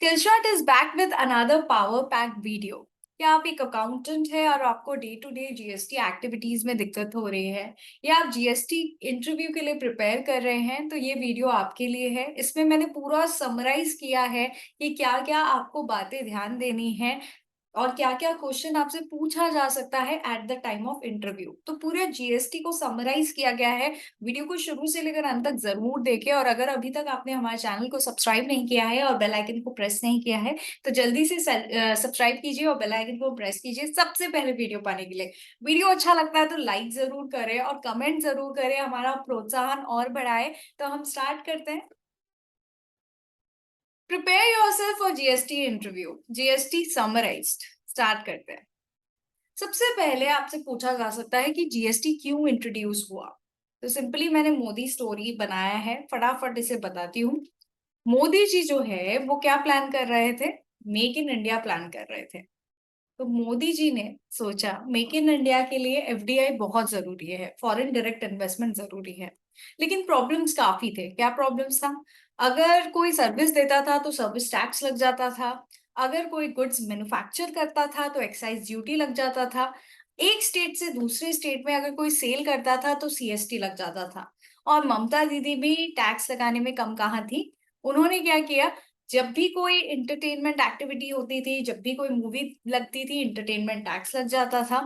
स्किलशॉट is back with another power pack video. क्या आप एक अकाउंटेंट है और आपको day to day GST activities में दिक्कत हो रही है, या आप जीएसटी इंटरव्यू के लिए प्रिपेयर कर रहे हैं, तो ये वीडियो आपके लिए है। इसमें मैंने पूरा समराइज किया है कि क्या क्या आपको बातें ध्यान देनी है और क्या क्या क्वेश्चन आपसे पूछा जा सकता है at the time of interview. तो पूरे जीएसटी को समराइज किया गया है। वीडियो को शुरू से लेकर अंत तक जरूर देखें, और अगर अभी तक आपने हमारे चैनल को सब्सक्राइब नहीं किया है और बेल आइकन को प्रेस नहीं किया है, तो जल्दी से सब्सक्राइब कीजिए और बेल आइकन को प्रेस कीजिए सबसे पहले वीडियो पाने के लिए। वीडियो अच्छा लगता है तो लाइक जरूर करें और कमेंट जरूर करें, हमारा प्रोत्साहन और बढ़ाए। तो हम स्टार्ट करते हैं। Prepare yourself for GST interview, GST summarised. Start करते हैं। सबसे पहले आपसे पूछा जा सकता है कि जीएसटी क्यों इंट्रोड्यूस हुआ। तो सिंपली मैंने मोदी स्टोरी बनाया है, फटाफट इसे बताती हूँ। मोदी जी जो है वो क्या प्लान कर रहे थे? मेक इन इंडिया प्लान कर रहे थे। तो मोदी जी ने सोचा मेक इन इंडिया के लिए एफडीआई बहुत जरूरी है, फॉरेन डायरेक्ट इन्वेस्टमेंट जरूरी है। लेकिन प्रॉब्लम्स काफी थे। क्या प्रॉब्लम्स था? अगर कोई सर्विस देता था तो सर्विस टैक्स लग जाता था। अगर कोई गुड्स मैन्युफैक्चर करता था तो एक्साइज ड्यूटी लग जाता था। एक स्टेट से दूसरे स्टेट में अगर कोई सेल करता था तो सीएसटी लग जाता था। और ममता दीदी भी टैक्स लगाने में कम कहाँ थी। उन्होंने क्या किया, जब भी कोई इंटरटेनमेंट एक्टिविटी होती थी, जब भी कोई मूवी लगती थी, इंटरटेनमेंट टैक्स लग जाता था।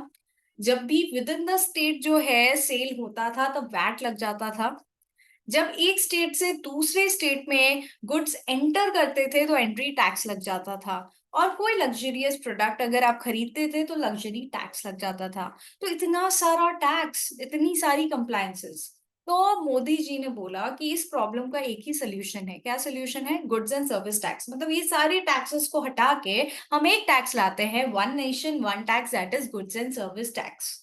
जब भी विद इन द स्टेट जो है सेल होता था तो वैट लग जाता था। जब एक स्टेट से दूसरे स्टेट में गुड्स एंटर करते थे तो एंट्री टैक्स लग जाता था। और कोई लग्जरियस प्रोडक्ट अगर आप खरीदते थे तो लग्जरी टैक्स लग जाता था। तो इतना सारा टैक्स, इतनी सारी कंप्लायंसेस। तो मोदी जी ने बोला कि इस प्रॉब्लम का एक ही सोल्यूशन है। क्या सोल्यूशन है? Goods and service tax. मतलब ये सारे टैक्सेस को हटा के हम एक टैक्स लाते हैं, one nation one tax, that is goods and service tax.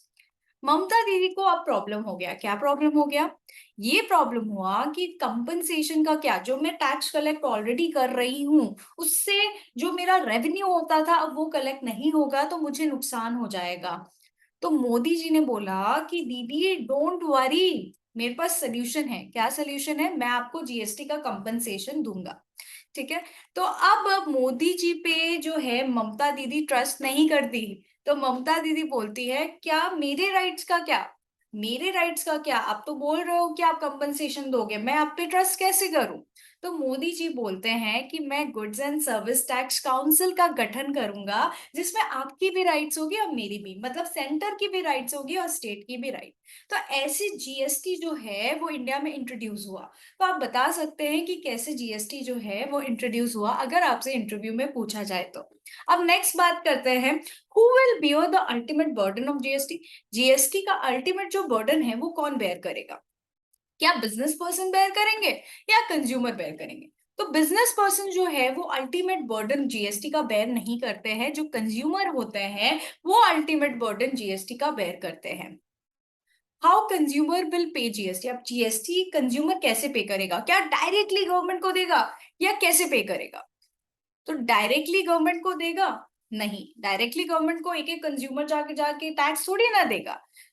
Mamata Didi को अब प्रॉब्लम हो गया। क्या प्रॉब्लम हो गया? ये प्रॉब्लम हुआ कि कंपनसेशन का क्या, जो मैं टैक्स कलेक्ट ऑलरेडी कर रही हूँ उससे जो मेरा रेवेन्यू होता था अब वो कलेक्ट नहीं होगा, तो मुझे नुकसान हो जाएगा। तो मोदी जी ने बोला कि दीदी डोंट वरी, मेरे पास सोल्यूशन है। क्या सोल्यूशन है? मैं आपको जीएसटी का कंपनसेशन दूंगा। ठीक है। तो अब मोदी जी पे जो है ममता दीदी ट्रस्ट नहीं करती। तो ममता दीदी बोलती है क्या मेरे राइट्स का क्या, मेरे राइट्स का क्या, आप तो बोल रहे हो कि आप कंपनसेशन दोगे, मैं आप पे ट्रस्ट कैसे करूं। तो मोदी जी बोलते हैं कि मैं goods and service tax council का गठन करूंगा, जिसमें आपकी भी राइट्स होगी और मेरी भी, मतलब सेंटर की भी राइट्स होगी और स्टेट की भी राइट। तो ऐसी जीएसटी जो है वो इंडिया में इंट्रोड्यूस हुआ। तो आप बता सकते हैं कि कैसे जीएसटी जो है वो इंट्रोड्यूस हुआ, अगर आपसे इंटरव्यू में पूछा जाए तो। अब नेक्स्ट बात करते हैं, who will bear the ultimate burden of GST. GST का अल्टीमेट जो बर्डन है वो कौन बेयर करेगा? क्या बिजनेस पर्सन बेयर करेंगे या कंज्यूमर बेयर करेंगे? तो बिजनेस पर्सन जो है वो अल्टीमेट बर्डन जीएसटी का बेयर नहीं करते हैं, जो कंज्यूमर होते हैं वो अल्टीमेट बर्डन जीएसटी का बेयर करते हैं। How consumer will pay GST. अब जीएसटी कंज्यूमर कैसे पे करेगा? क्या डायरेक्टली गवर्नमेंट को देगा या कैसे पे करेगा? तो डायरेक्टली गवर्नमेंट को देगा? नहीं, डायरेक्टली गवर्नमेंट को एक एक कंज्यूमर जाके जाके टैक्स थोड़ी ना देगा।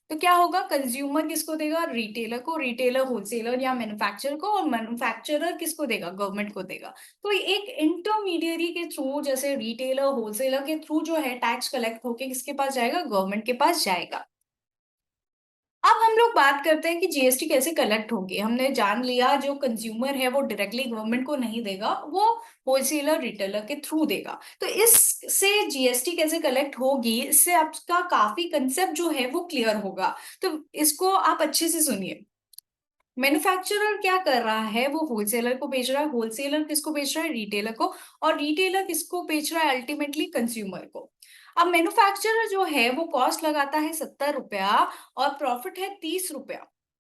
तो क्या होगा? कंज्यूमर किसको देगा? रिटेलर को, रिटेलर होलसेलर या मैन्युफैक्चरर को, और मैन्युफैक्चरर किसको देगा? गवर्नमेंट को देगा। तो एक इंटरमीडियरी के थ्रू, जैसे रिटेलर होलसेलर के थ्रू जो है टैक्स कलेक्ट होके किसके पास जाएगा? गवर्नमेंट के पास जाएगा। अब हम लोग बात करते हैं कि जीएसटी कैसे कलेक्ट होगी। हमने जान लिया जो कंज्यूमर है वो डायरेक्टली गवर्नमेंट को नहीं देगा, वो होलसेलर रिटेलर के थ्रू देगा। तो इससे जीएसटी कैसे कलेक्ट होगी, इससे आपका काफी कंसेप्ट जो है वो क्लियर होगा। तो इसको आप अच्छे से सुनिए। मैन्युफैक्चरर क्या कर रहा है? वो होलसेलर को बेच रहा है। होलसेलर किसको बेच रहा है? रिटेलर को। और रिटेलर किसको बेच रहा है? अल्टीमेटली कंज्यूमर को। अब मैन्युफैक्चरर जो है वो कॉस्ट लगाता है 70 रुपया और प्रॉफिट है 30 रुपया।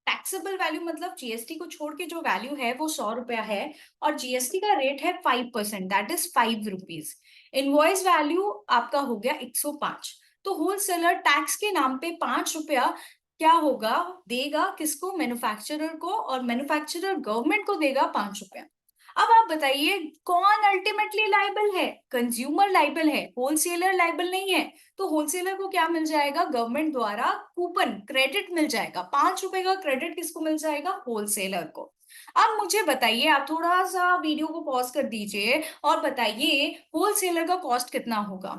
टैक्सेबल वैल्यू मतलब जीएसटी को छोड़ के जो वैल्यू है वो 100 रुपया है। और जीएसटी का रेट है 5%, that is 5 rupees. Invoice value आपका हो गया 105। तो होलसेलर टैक्स के नाम पे 5 रुपया क्या होगा, देगा किसको? मैन्युफैक्चरर को। और मैन्युफैक्चरर गवर्नमेंट को देगा 5 रुपया। अब आप बताइए कौन अल्टीमेटली लाइबल है? कंज्यूमर लाइबल है, होलसेलर लाइबल नहीं है। तो होलसेलर को क्या मिल जाएगा? गवर्नमेंट द्वारा कूपन क्रेडिट मिल जाएगा। 5 रुपए का क्रेडिट किसको मिल जाएगा? होलसेलर को। अब मुझे बताइए, आप थोड़ा सा वीडियो को पॉज कर दीजिए और बताइए होलसेलर का कॉस्ट कितना होगा।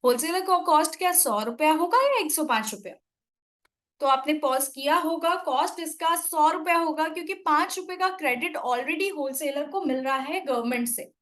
होलसेलर का कॉस्ट क्या 100 रुपया होगा या 105 रुपया? तो आपने पॉज किया होगा, कॉस्ट इसका 100 रुपया होगा क्योंकि 5 रुपए का क्रेडिट ऑलरेडी होलसेलर को मिल रहा है गवर्नमेंट से।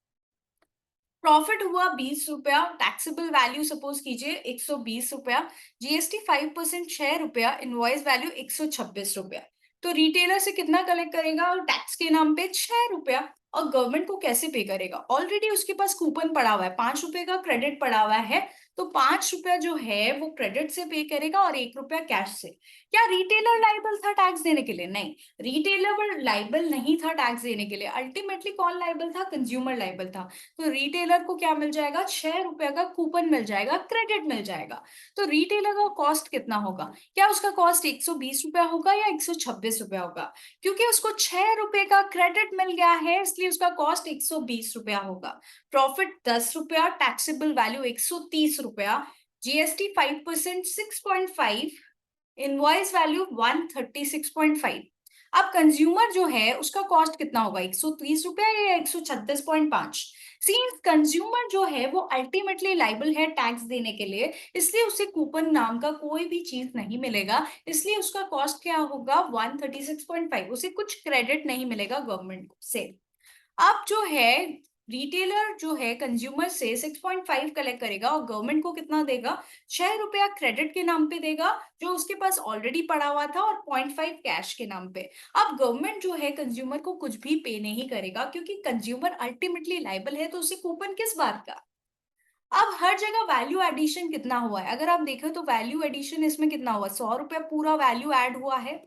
प्रॉफिट हुआ 20 रुपया, टैक्सेबल वैल्यू सपोज कीजिए 120 रुपया, जीएसटी 5%, 6 रुपया, इनवॉइस वैल्यू 126 रुपया। तो रिटेलर से कितना कलेक्ट करेगा और टैक्स के नाम पे 6 रुपया। और गवर्नमेंट को कैसे पे करेगा? ऑलरेडी उसके पास कूपन पड़ा हुआ है, 5 रुपए का क्रेडिट पड़ा हुआ है, तो 5 रुपया जो है वो क्रेडिट से पे करेगा और 1 रुपया कैश से। क्या रिटेलर लाइबल था टैक्स देने के लिए? नहीं, रिटेलर लाइबल नहीं था टैक्स देने के लिए। अल्टीमेटली कौन लाइबल था? कंज्यूमर लाइबल था। तो रिटेलर को क्या मिल जाएगा? 6 रुपया का कूपन मिल जाएगा, क्रेडिट मिल जाएगा। तो रिटेलर का कॉस्ट कितना होगा? क्या उसका कॉस्ट 120 रुपया होगा या 126 रुपया होगा? क्योंकि उसको 6 रुपए का क्रेडिट मिल गया है, इसलिए उसका कॉस्ट 120 रुपया होगा। प्रॉफिट 10 रुपया, टैक्सेबल वैल्यू 130 रुपया, जीएसटी 5%, 6.5, इनवॉइस वैल्यू 136.5। अब कंज्यूमर जो है उसका कॉस्ट कितना होगा? 130 रुपया या 136.5? सीन्स कंज्यूमर जो है वो अल्टीमेटली लाइबल है टैक्स देने के लिए, इसलिए उसे कूपन नाम का कोई भी चीज नहीं मिलेगा, इसलिए उसका कॉस्ट क्या होगा? 136.5। उसे कुछ क्रेडिट नहीं मिलेगा गवर्नमेंट से। अब जो है रिटेलर जो है कंज्यूमर से 6.5 कलेक्ट करेगा और गवर्नमेंट को कितना देगा? 6 रुपया क्रेडिट के नाम पे देगा जो उसके पास ऑलरेडी पड़ा हुआ था, और 0.5 कैश के नाम पे। अब गवर्नमेंट जो है कंज्यूमर को कुछ भी पे नहीं करेगा क्योंकि कंज्यूमर अल्टीमेटली लाइबल है, तो उसे कूपन किस बात का? अब हर जगह वैल्यू एडिशन कितना हुआ है? अगर आप देखें तो वैल्यू एडिशन इसमें कितना हुआ? 100 रुपया पूरा वैल्यू ऐड हुआ है।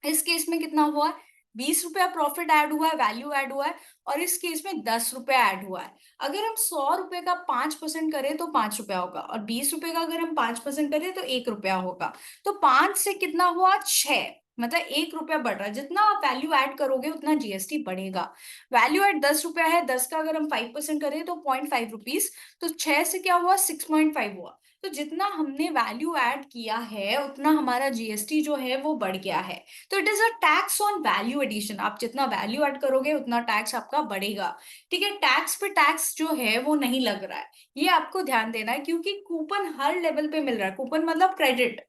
इस केस में कितना हुआ है? 20 रुपया प्रॉफिट ऐड हुआ है, वैल्यू ऐड हुआ है। और इस केस में 10 रुपया ऐड हुआ है। अगर हम 100 रुपए का 5% करें तो 5 रुपया होगा, और 20 रुपए का अगर हम 5% करें तो 1 रुपया होगा। तो 5 से कितना हुआ? 6, मतलब 1 रुपया बढ़ रहा है। जितना आप वैल्यू ऐड करोगे उतना जीएसटी बढ़ेगा। वैल्यू ऐड 10 रुपया है, 10 का अगर हम 5% करें तो 0.5 रुपीज, तो 6 से क्या हुआ? 6.5 हुआ। तो जितना हमने वैल्यू ऐड किया है उतना हमारा जीएसटी जो है वो बढ़ गया है। तो it is a tax on value addition. आप जितना वैल्यू ऐड करोगे उतना टैक्स आपका बढ़ेगा। ठीक है, टैक्स पे टैक्स जो है वो नहीं लग रहा है, ये आपको ध्यान देना है, क्योंकि कूपन हर लेवल पे मिल रहा है। कूपन मतलब क्रेडिट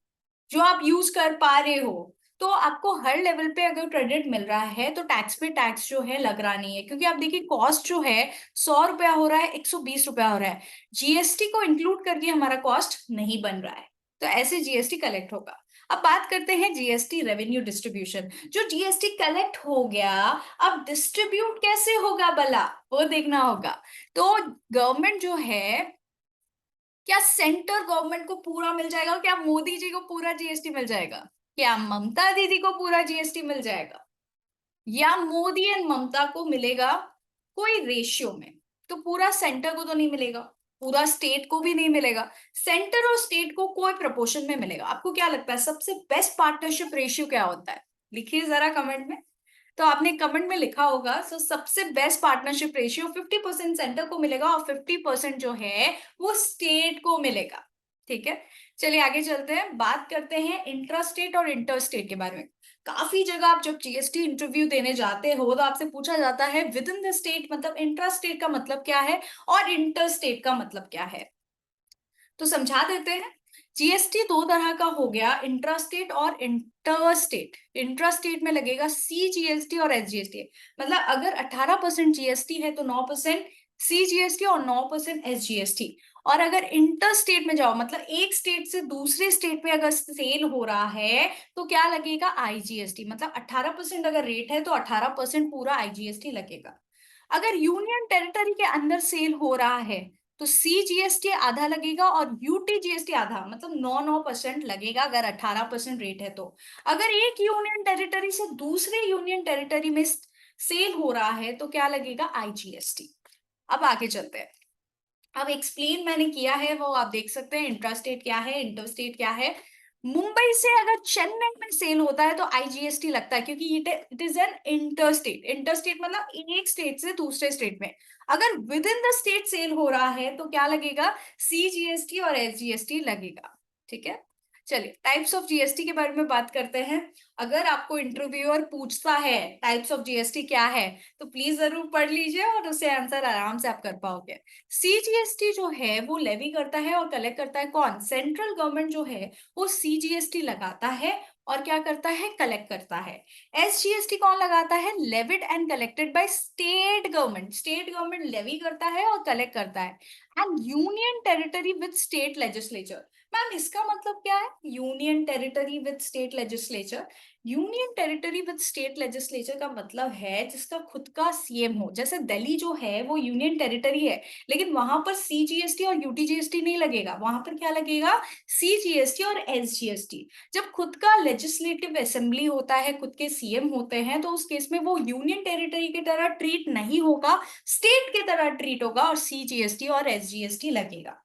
जो आप यूज कर पा रहे हो, तो आपको हर लेवल पे अगर क्रेडिट मिल रहा है तो टैक्स पे टैक्स जो है लग रहा नहीं है, क्योंकि आप देखिए कॉस्ट जो है 100 रुपया हो रहा है, 120 रुपया हो रहा है। जीएसटी को इंक्लूड करके हमारा कॉस्ट नहीं बन रहा है, तो ऐसे जीएसटी कलेक्ट होगा। अब बात करते हैं जीएसटी रेवेन्यू डिस्ट्रीब्यूशन। जो जीएसटी कलेक्ट हो गया, अब डिस्ट्रीब्यूट कैसे होगा भला, वो देखना होगा। तो गवर्नमेंट जो है, क्या सेंटर गवर्नमेंट को पूरा मिल जाएगा? क्या मोदी जी को पूरा जीएसटी मिल जाएगा? क्या ममता दीदी को पूरा जीएसटी मिल जाएगा? या मोदी एंड ममता को मिलेगा कोई रेशियो में? तो पूरा सेंटर को तो नहीं मिलेगा, पूरा स्टेट को भी नहीं मिलेगा। सेंटर और स्टेट को कोई प्रपोर्शन में मिलेगा। आपको क्या लगता है सबसे बेस्ट पार्टनरशिप रेशियो क्या होता है? लिखिए जरा कमेंट में। तो आपने कमेंट में लिखा होगा, सो सबसे बेस्ट पार्टनरशिप रेशियो 50% सेंटर को मिलेगा और 50% जो है वो स्टेट को मिलेगा। ठीक है, चलिए आगे चलते हैं, बात करते हैं इंट्रा स्टेट और इंटर स्टेट के बारे में। काफी जगह आप जब जीएसटी इंटरव्यू देने जाते हो तो आपसे पूछा जाता है विद इन द स्टेट मतलब इंट्रा स्टेट का मतलब क्या है और इंटर स्टेट का मतलब क्या है। तो समझा देते हैं। जीएसटी दो तरह का हो गया, इंट्रा स्टेट और इंटर स्टेट। इंट्रा स्टेट में लगेगा सीजीएसटी और एसजीएसटी। मतलब अगर 18% जीएसटी है तो 9% सीजीएसटी और 9% एसजीएसटी। और अगर इंटर स्टेट में जाओ, मतलब एक स्टेट से दूसरे स्टेट में अगर सेल हो रहा है तो क्या लगेगा? आईजीएसटी। मतलब 18% अगर रेट है तो 18% पूरा आईजीएसटी लगेगा। अगर यूनियन टेरिटरी के अंदर सेल हो रहा है तो सीजीएसटी आधा लगेगा और यूटीजीएसटी आधा, मतलब 9% लगेगा अगर 18% रेट है तो। अगर एक यूनियन टेरिटरी से दूसरे यूनियन टेरिटरी में सेल हो रहा है तो क्या लगेगा? आईजीएसटी। अब आगे चलते हैं। अब एक्सप्लेन मैंने किया है वो आप देख सकते हैं, इंट्रा स्टेट क्या है, इंटर स्टेट क्या है। मुंबई से अगर चेन्नई में सेल होता है तो आईजीएसटी लगता है, क्योंकि it is an inter state. Inter state मतलब एक स्टेट से दूसरे स्टेट में। अगर within the state sale हो रहा है तो क्या लगेगा? सीजीएसटी और एसजीएसटी लगेगा। ठीक है, चलिए टाइप्स ऑफ जीएसटी के बारे में बात करते हैं। अगर आपको इंटरव्यूअर पूछता है टाइप्स ऑफ जीएसटी क्या है, तो प्लीज जरूर पढ़ लीजिए और उससे आंसर आराम से आप कर पाओगे। सीजीएसटी जो है वो लेवी करता है और कलेक्ट करता है कौन? सेंट्रल गवर्नमेंट जो है वो सीजीएसटी लगाता है और क्या करता है? कलेक्ट करता है। एसजीएसटी कौन लगाता है? Levied and collected by state government. State government levy करता है और कलेक्ट करता है। And union territory with state legislature. Ma'am इसका मतलब क्या है? Union territory with state legislature. Union territory with state legislature का मतलब है जिसका खुद का सीएम हो। जैसे दिल्ली जो है वो यूनियन टेरिटरी है, लेकिन वहां पर सीजीएसटी और यूटीजीएसटी नहीं लगेगा, वहां पर क्या लगेगा? सीजीएसटी और एसजीएसटी। जब खुद का लेजिस्लेटिव असेंबली होता है, खुद के सीएम होते हैं, तो उस केस में वो यूनियन टेरिटरी की तरह ट्रीट नहीं होगा, स्टेट की तरह ट्रीट होगा और सीजीएसटी और एसजीएसटी लगेगा।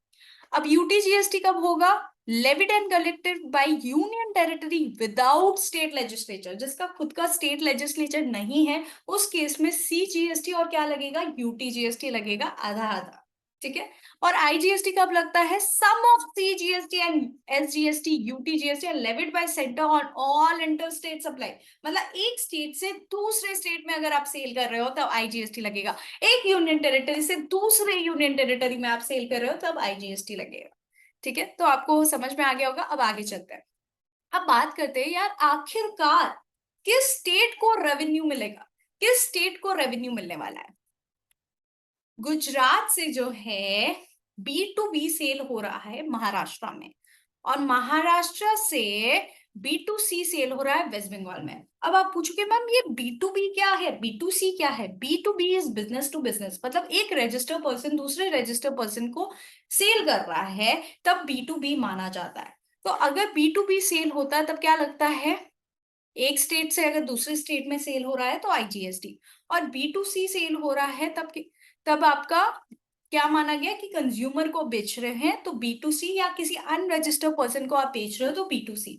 अब यूटीजीएसटी कब होगा? Levied and collected by union territory without state legislature. जिसका खुद का स्टेट लेजिस्लेचर नहीं है, उस केस में सीजीएसटी और क्या लगेगा? यूटीजीएसटी लगेगा, आधा आधा। ठीक है। और आईजीएसटी कब लगता है? Sum of CGST and SGST UTGST are levied by centre on all inter state supply. मतलब एक स्टेट से दूसरे स्टेट में अगर आप सेल कर रहे हो तब आईजीएसटी लगेगा, एक यूनियन टेरिटरी से दूसरे यूनियन टेरिटरी में आप सेल कर रहे हो तब आईजीएसटी लगेगा। ठीक है, तो आपको समझ में आ गया होगा। अब आगे चलते हैं। अब बात करते हैं यार, आखिरकार किस स्टेट को रेवेन्यू मिलेगा? किस स्टेट को रेवेन्यू मिलने वाला है? गुजरात से जो है बी सेल हो रहा है महाराष्ट्र में, और महाराष्ट्र से B2C सेल हो रहा है वेस्ट बंगाल में। अब आप पूछोगे मैम ये B2B क्या है, B2C क्या है? B2B is business to business, मतलब एक रजिस्टर्ड पर्सन दूसरे रजिस्टर्ड पर्सन को सेल कर रहा है, तब B2B माना जाता है। तो अगर B2B सेल होता है तब क्या लगता है? एक स्टेट से अगर दूसरे स्टेट में सेल हो रहा है तो आईजीएसटी, और B2C सेल हो रहा है तब आपका क्या माना गया कि कंज्यूमर को बेच रहे हैं तो B2C, या किसी अनरजिस्टर्ड पर्सन को आप बेच रहे हो तो B2C।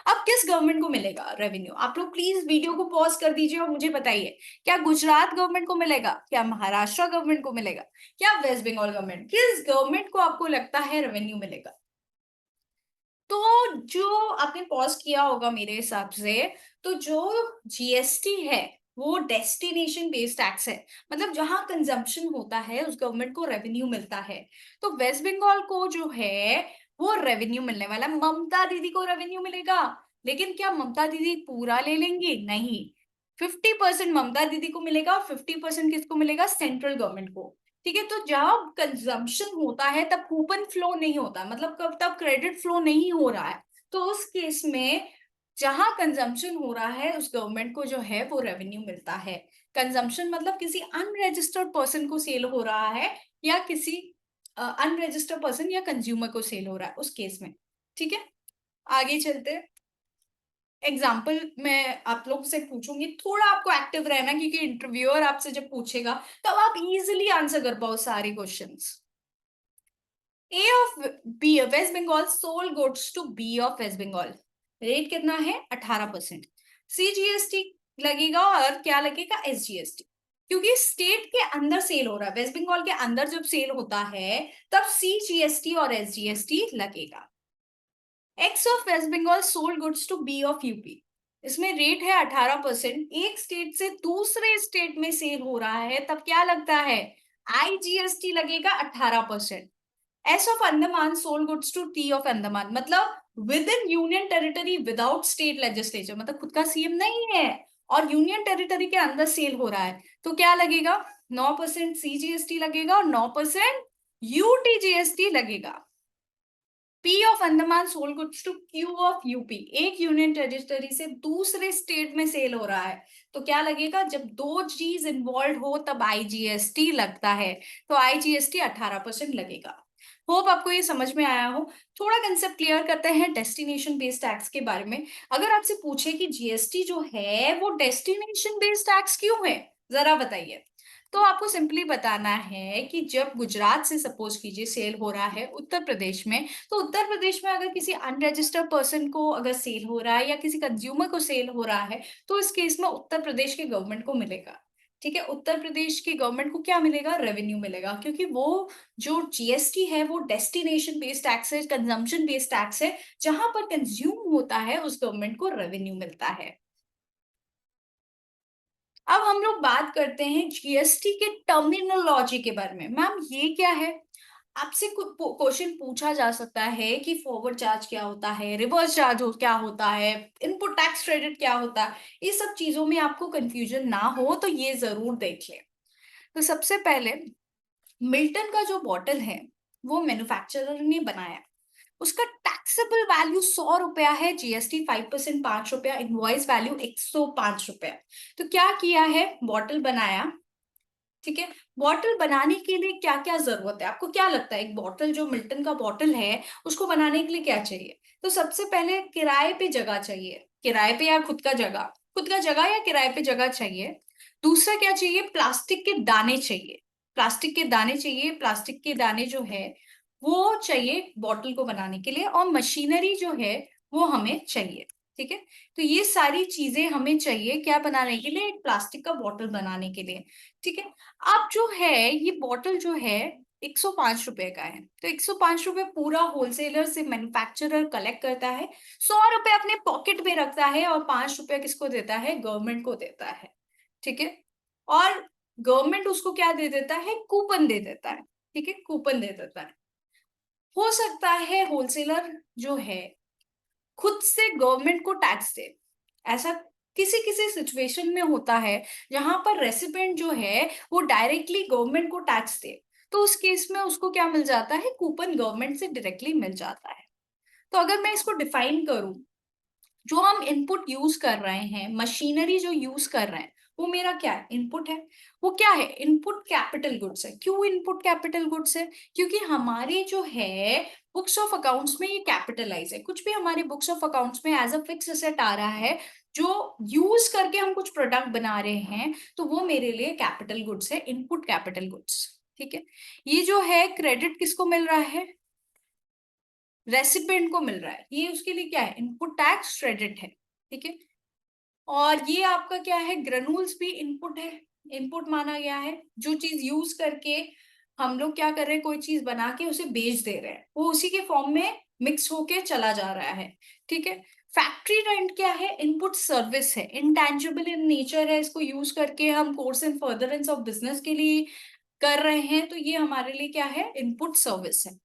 अब किस गवर्नमेंट को मिलेगा रेवेन्यू? आप लोग प्लीज वीडियो को पॉज कर दीजिए और मुझे बताइए, क्या गुजरात गवर्नमेंट को मिलेगा, क्या महाराष्ट्र गवर्नमेंट को मिलेगा, क्या वेस्ट बंगाल गवर्नमेंट? किस गवर्नमेंट को आपको लगता है रेवेन्यू मिलेगा? तो जो आपने पॉज किया होगा मेरे हिसाब से, तो जो जीएसटी है वो डेस्टिनेशन बेस्ड टैक्स है, मतलब जहां कंजम्पशन होता है उस गवर्नमेंट को रेवेन्यू मिलता है। तो वेस्ट बंगाल को जो है वो रेवेन्यू मिलने वाला है। ममता दीदी को रेवेन्यू मिलेगा, लेकिन क्या ममता दीदी पूरा ले लेंगी? नहीं। 50% ममता दीदी को मिलेगा और 50% किसको मिलेगा? सेंट्रल गवर्नमेंट को। ठीक है, तो जब कंजम्पशन होता है तब कूपन फ्लो नहीं होता, मतलब कब तब क्रेडिट फ्लो नहीं हो रहा है। तो उस केस में जहां कंजम्पशन हो रहा है उस गवर्नमेंट को जो है वो रेवेन्यू मिलता है। कंजम्पशन मतलब किसी अनरजिस्टर्ड पर्सन को सेल हो रहा है, या किसी अनरजिस्टर्ड पर्सन या कंज्यूमर को सेल हो रहा है उस केस में। ठीक है, आगे चलते हैं। एग्जाम्पल मैं आप लोग से पूछूंगी, थोड़ा आपको एक्टिव रहना, क्योंकि इंटरव्यूअर आपसे जब पूछेगा तब आप इजीली आंसर कर पाओ सारे questions. A of B West Bengal sold goods to B of West Bengal, rate कितना है? 18%। सीजीएसटी लगेगा और क्या लगेगा? एसजीएसटी। क्योंकि स्टेट के अंदर सेल हो रहा है, वेस्ट बंगाल के अंदर जब सेल होता है तब सीजीएसटी और एसजीएसटी लगेगा। X of West Bengal sold goods to B of UP, इसमें रेट है 18%। एक स्टेट से दूसरे स्टेट में सेल हो रहा है तब क्या लगता है? आईजीएसटी लगेगा 18%। S of Andaman sold goods to T of Andaman, मतलब within union territory without state legislature, मतलब खुद का सीएम नहीं है और यूनियन टेरिटरी के अंदर सेल हो रहा है, तो क्या लगेगा? 9% सीजीएसटी लगेगा और 9% यूटीजीएसटी लगेगा। P of Andaman sold goods to Q of UP, एक यूनियन टेरिटरी से दूसरे स्टेट में सेल हो रहा है, तो क्या लगेगा? जब दो चीज इन्वॉल्व हो तब आईजीएसटी लगता है, तो आईजीएसटी 18% लगेगा। होप आपको ये समझ में आया हो। थोड़ा कंसेप्ट क्लियर करते हैं डेस्टिनेशन बेस्ड टैक्स के बारे में। अगर आपसे पूछे कि जीएसटी जो है वो डेस्टिनेशन बेस्ड टैक्स क्यों है, जरा बताइए। तो आपको सिंपली बताना है कि जब गुजरात से सपोज कीजिए सेल हो रहा है उत्तर प्रदेश में, तो उत्तर प्रदेश में अगर किसी अनरजिस्टर्ड पर्सन को अगर सेल हो रहा है या किसी कंज्यूमर को सेल हो रहा है, तो इस केस में उत्तर प्रदेश के गवर्नमेंट को मिलेगा। ठीक है, उत्तर प्रदेश की गवर्नमेंट को क्या मिलेगा, रेवेन्यू मिलेगा, क्योंकि वो जो जीएसटी है वो डेस्टिनेशन बेस्ड टैक्स है, कंजम्पशन बेस्ड टैक्स है, जहां पर कंज्यूम होता है उस गवर्नमेंट को रेवेन्यू मिलता है। अब हम लोग बात करते हैं जीएसटी के टर्मिनोलॉजी के बारे में। मैम ये क्या है, आपसे क्वेश्चन पूछा जा सकता है कि फॉरवर्ड चार्ज क्या होता है, रिवर्स चार्ज क्या होता है, इनपुट टैक्स क्रेडिट क्या होता है। ये सब चीजों में आपको कंफ्यूजन ना हो तो ये जरूर देख लें। तो सबसे पहले मिल्टन का जो बॉटल है वो मैन्युफैक्चरर ने बनाया, उसका टैक्सेबल वैल्यू 100 रुपया है, जीएसटी 5% 5 रुपया, इनवॉइस वैल्यू 105 रुपया। तो क्या किया है, बॉटल बनाया, ठीक है। बॉटल बनाने के लिए क्या क्या जरूरत है, आपको क्या लगता है एक बॉटल जो मिल्टन का बॉटल है उसको बनाने के लिए क्या चाहिए? तो सबसे पहले किराए पे जगह चाहिए, किराए पे या खुद का जगह, खुद का जगह या किराए पे जगह चाहिए। दूसरा क्या चाहिए, प्लास्टिक के दाने चाहिए, प्लास्टिक के दाने चाहिए, प्लास्टिक के दाने जो है वो चाहिए बॉटल को बनाने के लिए, और मशीनरी जो है वो हमें चाहिए, ठीक है। तो ये सारी चीजें हमें चाहिए क्या बनाने के लिए, एक प्लास्टिक का बॉटल बनाने के लिए, ठीक है। अब जो है ये बॉटल जो है 105 रुपए का है, तो 105 रुपए पूरा होलसेलर से मैन्युफैक्चरर कलेक्ट करता है, 100 रुपए अपने पॉकेट में रखता है, और 5 रुपए किसको देता है, गवर्नमेंट को देता है, ठीक है। और गवर्नमेंट उसको क्या दे देता है, कूपन दे देता है, ठीक है, कूपन दे देता है। हो सकता है होलसेलर जो है खुद से गवर्नमेंट को टैक्स दे, ऐसा किसी किसी सिचुएशन में होता है जहां पर रेसिडेंट जो है वो डायरेक्टली गवर्नमेंट को टैक्स दे, तो उस केस में उसको क्या मिल जाता है, कूपन गवर्नमेंट से डायरेक्टली मिल जाता है। तो अगर मैं इसको डिफाइन करूं, जो हम इनपुट यूज कर रहे हैं, मशीनरी जो यूज कर रहे हैं, वो मेरा क्या है, इनपुट है। वो क्या है, इनपुट कैपिटल गुड्स है। क्यों इनपुट कैपिटल गुड्स है, क्योंकि हमारे जो है बुक्स ऑफ अकाउंट्स में ये कैपिटलाइज है, कुछ भी हमारे बुक्स ऑफ अकाउंट्स में एज अ फिक्स एसेट आ रहा है जो यूज करके हम कुछ प्रोडक्ट बना रहे हैं, तो वो मेरे लिए कैपिटल गुड्स है, इनपुट कैपिटल गुड्स, ठीक है। ये जो है क्रेडिट किसको मिल रहा है, रेसिपेंट को मिल रहा है, ये उसके लिए क्या है, इनपुट टैक्स क्रेडिट है, ठीक है। और ये आपका क्या है, ग्रेनुल्स भी इनपुट है, इनपुट माना गया है, जो चीज यूज करके हम लोग क्या कर रहे हैं, कोई चीज बना के उसे बेच दे रहे हैं, वो उसी के फॉर्म में मिक्स होके चला जा रहा है, ठीक है। फैक्ट्री रेंट क्या है, इनपुट सर्विस है, इंटेंजिबल इन नेचर है, इसको यूज करके हम course and furtherance of business के लिए कर रहे हैं, तो ये हमारे लिए क्या है, इनपुट सर्विस है।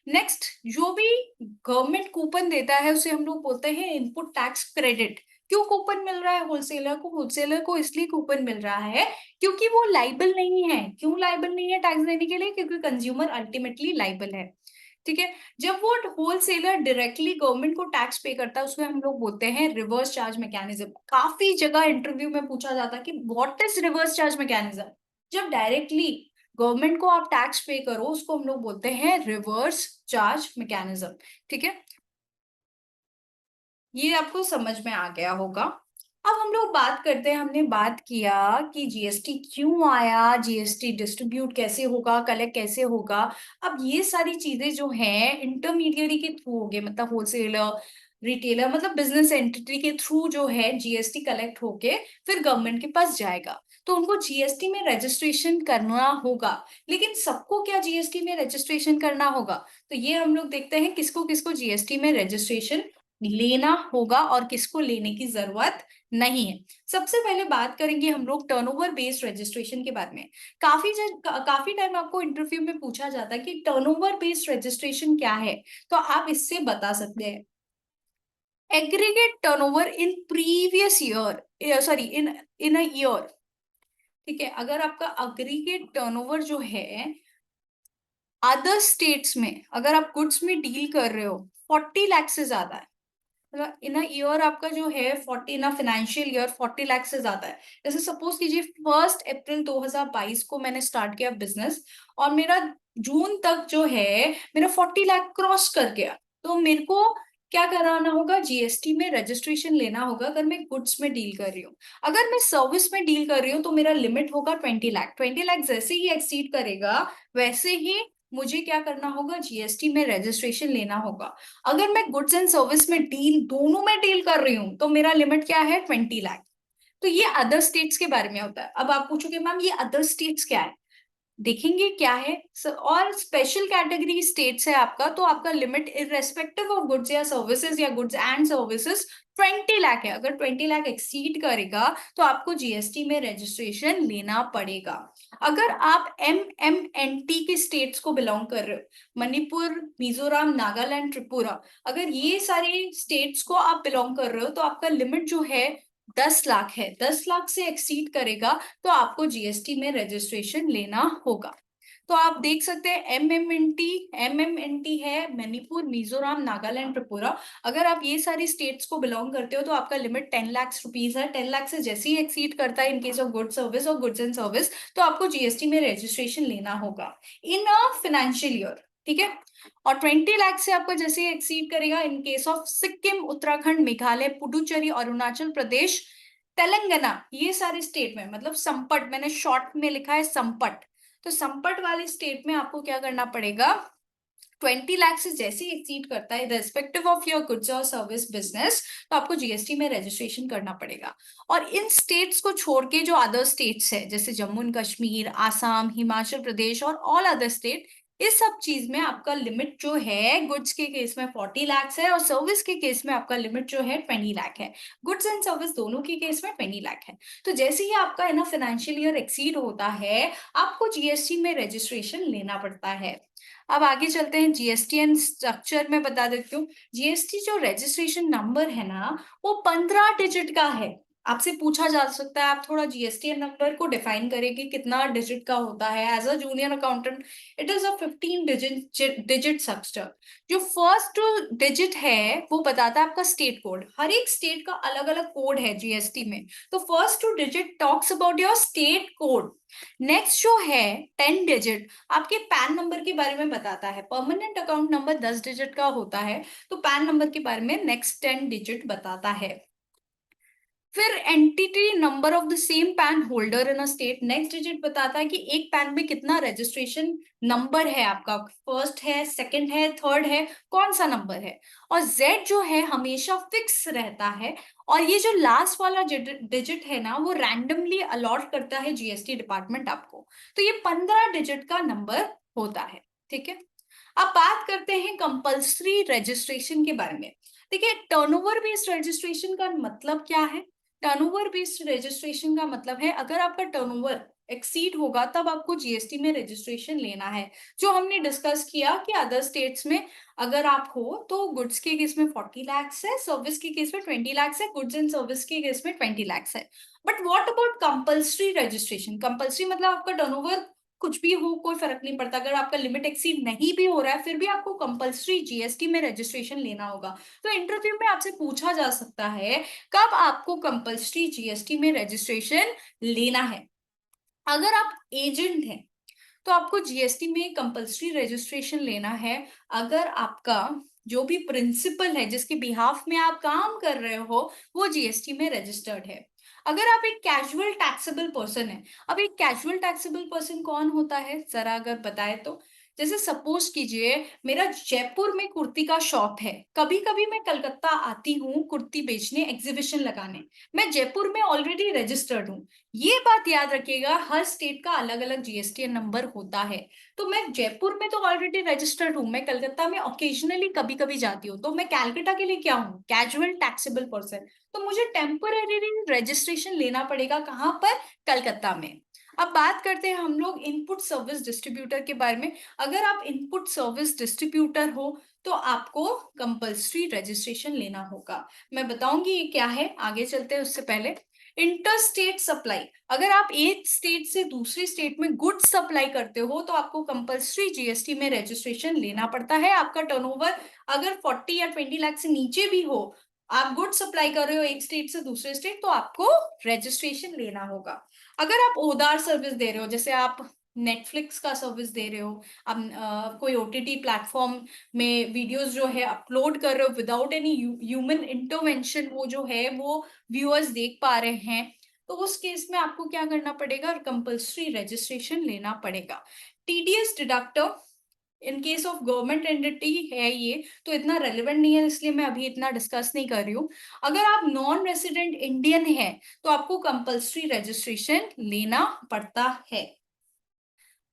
नेक्स्ट, जो भी गवर्नमेंट कूपन देता है उसे हम लोग बोलते हैं इनपुट टैक्स क्रेडिट। क्यों कूपन मिल रहा है होलसेलर को, होलसेलर को इसलिए कूपन मिल रहा है क्योंकि वो लाइबल नहीं है। क्यों लाइबल नहीं है टैक्स देने के लिए, क्योंकि कंज्यूमर अल्टीमेटली लाइबल है, ठीक है। जब वो होलसेलर डायरेक्टली गवर्नमेंट को टैक्स पे करता है उसमें हम लोग बोलते हैं रिवर्स चार्ज मैकेनिज्म। काफी जगह इंटरव्यू में पूछा जाता है कि what is reverse charge mechanism. जब डायरेक्टली गवर्नमेंट को आप टैक्स पे करो उसको हम लोग बोलते हैं रिवर्स चार्ज मैकेनिज्म, ठीक है। ये आपको समझ में आ गया होगा। अब हम लोग बात करते हैं, हमने बात किया कि जीएसटी क्यों आया, जीएसटी डिस्ट्रीब्यूट कैसे होगा, कलेक्ट कैसे होगा। अब ये सारी चीजें जो हैं इंटरमीडियरी के थ्रू होंगे, मतलब होलसेलर, रिटेलर, मतलब बिजनेस एंटिटी के थ्रू जो है जीएसटी कलेक्ट होके फिर गवर्नमेंट के पास जाएगा, तो उनको जीएसटी में रजिस्ट्रेशन करना होगा। लेकिन सबको क्या जीएसटी में रजिस्ट्रेशन करना होगा, तो ये हम लोग देखते हैं किसको किसको जीएसटी में रजिस्ट्रेशन लेना होगा और किसको लेने की जरूरत नहीं है। सबसे पहले बात करेंगे हम लोग टर्नओवर बेस्ड रजिस्ट्रेशन के बारे में। काफी टाइम आपको इंटरव्यू में पूछा जाता है कि टर्नओवर बेस्ड रजिस्ट्रेशन क्या है, तो आप इससे बता सकते हैं aggregate turnover in previous year, sorry in a year, ठीक है। अगर आपका अग्रीगेट टर्नओवर जो है अदर स्टेट्स में, अगर आप गुड्स में डील कर रहे हो 40 लाख से ज्यादा है, इन अ ईयर आपका जो है 40, इन अ फाइनेंशियल ईयर 40 लाख से ज्यादा है। जैसे सपोज कीजिए 1 अप्रैल 2022 को मैंने स्टार्ट किया बिजनेस, और मेरा जून तक जो है मेरा 40 लाख क्रॉस कर गया, तो मेरे को क्या कराना होगा, जीएसटी में रजिस्ट्रेशन लेना होगा अगर मैं गुड्स में डील कर रही हूँ। अगर मैं सर्विस में डील कर रही हूँ तो मेरा लिमिट होगा 20 लाख। 20 लाख जैसे ही एक्सीड करेगा वैसे ही मुझे क्या करना होगा, जीएसटी में रजिस्ट्रेशन लेना होगा। अगर मैं गुड्स एंड सर्विस में डील, दोनों में डील कर रही हूं, तो मेरा लिमिट क्या है, 20 लाख। तो ये अदर स्टेट्स के बारे में होता है। अब आप पूछोगे मैम ये अदर स्टेट्स क्या है, देखेंगे क्या है। और स्पेशल कैटेगरी स्टेट्स है आपका, तो आपका लिमिट इररेस्पेक्टिव ऑफ गुड्स या सर्विसेज या गुड्स एंड सर्विसेज 20 लाख है। अगर 20 लाख एक्सीड करेगा तो आपको जीएसटी में रजिस्ट्रेशन लेना पड़ेगा। अगर आप MMNT के स्टेट्स को बिलोंग कर रहे हो, मणिपुर, मिजोरम, नागालैंड, त्रिपुरा, अगर ये सारे स्टेट्स को आप बिलोंग कर रहे हो तो आपका लिमिट जो है 10 लाख है। 10 लाख से एक्सीड करेगा तो आपको जीएसटी में रजिस्ट्रेशन लेना होगा। तो आप देख सकते हैं एमएमएनटी है मणिपुर, मिजोरम, नागालैंड, त्रिपुरा। अगर आप ये सारी स्टेट्स को बिलोंग करते हो तो आपका लिमिट 10 लाख रुपीज है। 10 लाख से जैसे ही एक्सीड करता है इन केस ऑफ गुड सर्विस और गुड्स एंड सर्विस, तो आपको जीएसटी में रजिस्ट्रेशन लेना होगा इन अ फाइनेंशियल ईयर, ठीक है। और 20 लाख से आपको जैसे ही एक्सीड करेगा in case of Sikkim, Uttarakhand, Meghalaya, Puducherry, Arunachal Pradesh, Telangana, ये सारे स्टेट में, मतलब संपट, मैंने शॉर्ट में लिखा है संपट, तो संपट वाले स्टेट में आपको क्या करना पड़ेगा, 20 लाख से जैसे ही एक्सीड करता है रेस्पेक्टिव ऑफ योर गुड्स और सर्विस बिजनेस, तो आपको जीएसटी में रजिस्ट्रेशन करना पड़ेगा। और इन स्टेट्स को छोड़ के जो अदर स्टेट्स है जैसे जम्मू एंड कश्मीर, आसाम, हिमाचल प्रदेश और ऑल अदर स्टेट, इस सब चीज में आपका लिमिट जो है गुड्स के केस में 40 लाख है और सर्विस के केस में आपका लिमिट जो है 20 लाख है। गुड्स एंड सर्विस दोनों के केस में 20 लाख है। तो जैसे ही आपका है ना फाइनेंशियल ईयर एक्सीड होता है, आपको जीएसटी में रजिस्ट्रेशन लेना पड़ता है। अब आगे चलते हैं, जीएसटी एंड स्ट्रक्चर में बता देती हूँ। जीएसटी जो रजिस्ट्रेशन नंबर है ना, वो 15 डिजिट का है। आपसे पूछा जा सकता है, आप थोड़ा जीएसटी नंबर को डिफाइन करें कि कितना डिजिट का होता है। As a junior accountant it is a 15 digit structure. जो फर्स्ट डिजिट है वो बताता है आपका स्टेट कोड। हर एक स्टेट का अलग अलग कोड है जीएसटी में, तो first 2 digit talks about your state code. Next जो है 10 डिजिट आपके पैन नंबर के बारे में बताता है। परमानेंट अकाउंट नंबर 10 डिजिट का होता है, तो पैन नंबर के बारे में नेक्स्ट 10 डिजिट बताता है। फिर entity number of the same pan holder in a state, next digit बताता है कि एक पैन में कितना रजिस्ट्रेशन नंबर है आपका, फर्स्ट है, सेकंड है, थर्ड है, कौन सा नंबर है। और जेड जो है हमेशा फिक्स रहता है, और ये जो लास्ट वाला डिजिट है ना वो रैंडमली अलॉट करता है जीएसटी डिपार्टमेंट आपको। तो ये 15 डिजिट का नंबर होता है, ठीक है। अब बात करते हैं कंपल्सरी रजिस्ट्रेशन के बारे में। देखिए, टर्नओवर बेस्ड रजिस्ट्रेशन का मतलब क्या है। टर्नओवर बेस्ड रजिस्ट्रेशन का मतलब है अगर आपका टर्नओवर एक्सीड होगा तब आपको जीएसटी में रजिस्ट्रेशन लेना है। जो हमने डिस्कस किया कि अदर स्टेट्स में अगर आप हो तो गुड्स के केस में 40 लाख है, सर्विस के केस में 20 लाख है, गुड्स एंड सर्विस के केस में 20 लाख है। But what about compulsory registration. Compulsory मतलब आपका टर्नओवर कुछ भी हो कोई फर्क नहीं पड़ता, अगर आपका लिमिट एक्सीड नहीं भी हो रहा है फिर भी आपको कंपल्सरी जीएसटी में रजिस्ट्रेशन लेना होगा। तो इंटरव्यू में आपसे पूछा जा सकता है कब आपको कंपल्सरी जीएसटी में रजिस्ट्रेशन लेना है। अगर आप एजेंट हैं तो आपको जीएसटी में कंपल्सरी रजिस्ट्रेशन लेना है अगर आपका जो भी प्रिंसिपल है जिसके बिहाफ में आप काम कर रहे हो वो जीएसटी में रजिस्टर्ड है। अगर आप एक कैजुअल टैक्सेबल पर्सन है, अब एक कैजुअल टैक्सेबल पर्सन कौन होता है जरा अगर बताए तो, जैसे सपोज कीजिए मेरा जयपुर में कुर्ती का शॉप है, कभी कभी मैं कलकत्ता आती हूँ कुर्ती बेचने, एग्जीबिशन लगाने, मैं जयपुर में ऑलरेडी रजिस्टर्ड हूँ। ये बात याद रखिएगा, हर स्टेट का अलग अलग जीएसटी नंबर होता है। तो मैं जयपुर में तो ऑलरेडी रजिस्टर्ड हूँ, मैं कलकत्ता में ओकेजनली कभी कभी जाती हूँ, तो मैं कैलकाटा के लिए क्या हूँ, कैजुअल टैक्सेबल पर्सन। तो मुझे टेम्पररी रजिस्ट्रेशन लेना पड़ेगा कहाँ पर, कलकत्ता में। अब बात करते हैं हम लोग इनपुट सर्विस डिस्ट्रीब्यूटर के बारे में। अगर आप इनपुट सर्विस डिस्ट्रीब्यूटर हो तो आपको कंपल्सरी रजिस्ट्रेशन लेना होगा। मैं बताऊंगी ये क्या है, आगे चलते हैं उससे पहले। इंटर स्टेट सप्लाई, अगर आप एक स्टेट से दूसरी स्टेट में गुड्स सप्लाई करते हो तो आपको कंपल्सरी जीएसटी में रजिस्ट्रेशन लेना पड़ता है। आपका टर्नओवर अगर 40 या 20 लाख से नीचे भी हो, आप गुड्स सप्लाई कर रहे हो एक स्टेट से दूसरे स्टेट, तो आपको रजिस्ट्रेशन लेना होगा। अगर आप ओदार सर्विस दे रहे हो, जैसे आप नेटफ्लिक्स का सर्विस दे रहे हो, आप कोई ओटीटी प्लेटफॉर्म में वीडियोस जो है अपलोड कर रहे हो विदाउट एनी ह्यूमन इंटरवेंशन, वो जो है वो व्यूअर्स देख पा रहे हैं, तो उस केस में आपको क्या करना पड़ेगा, कंपल्सरी रजिस्ट्रेशन लेना पड़ेगा। TDS deductor in case of government entity है ये, तो इतना रेलिवेंट नहीं है, इसलिए मैं अभी इतना डिस्कस नहीं कर रही हूँ। अगर आप नॉन रेसिडेंट इंडियन है तो आपको कंपल्सरी रजिस्ट्रेशन लेना पड़ता है।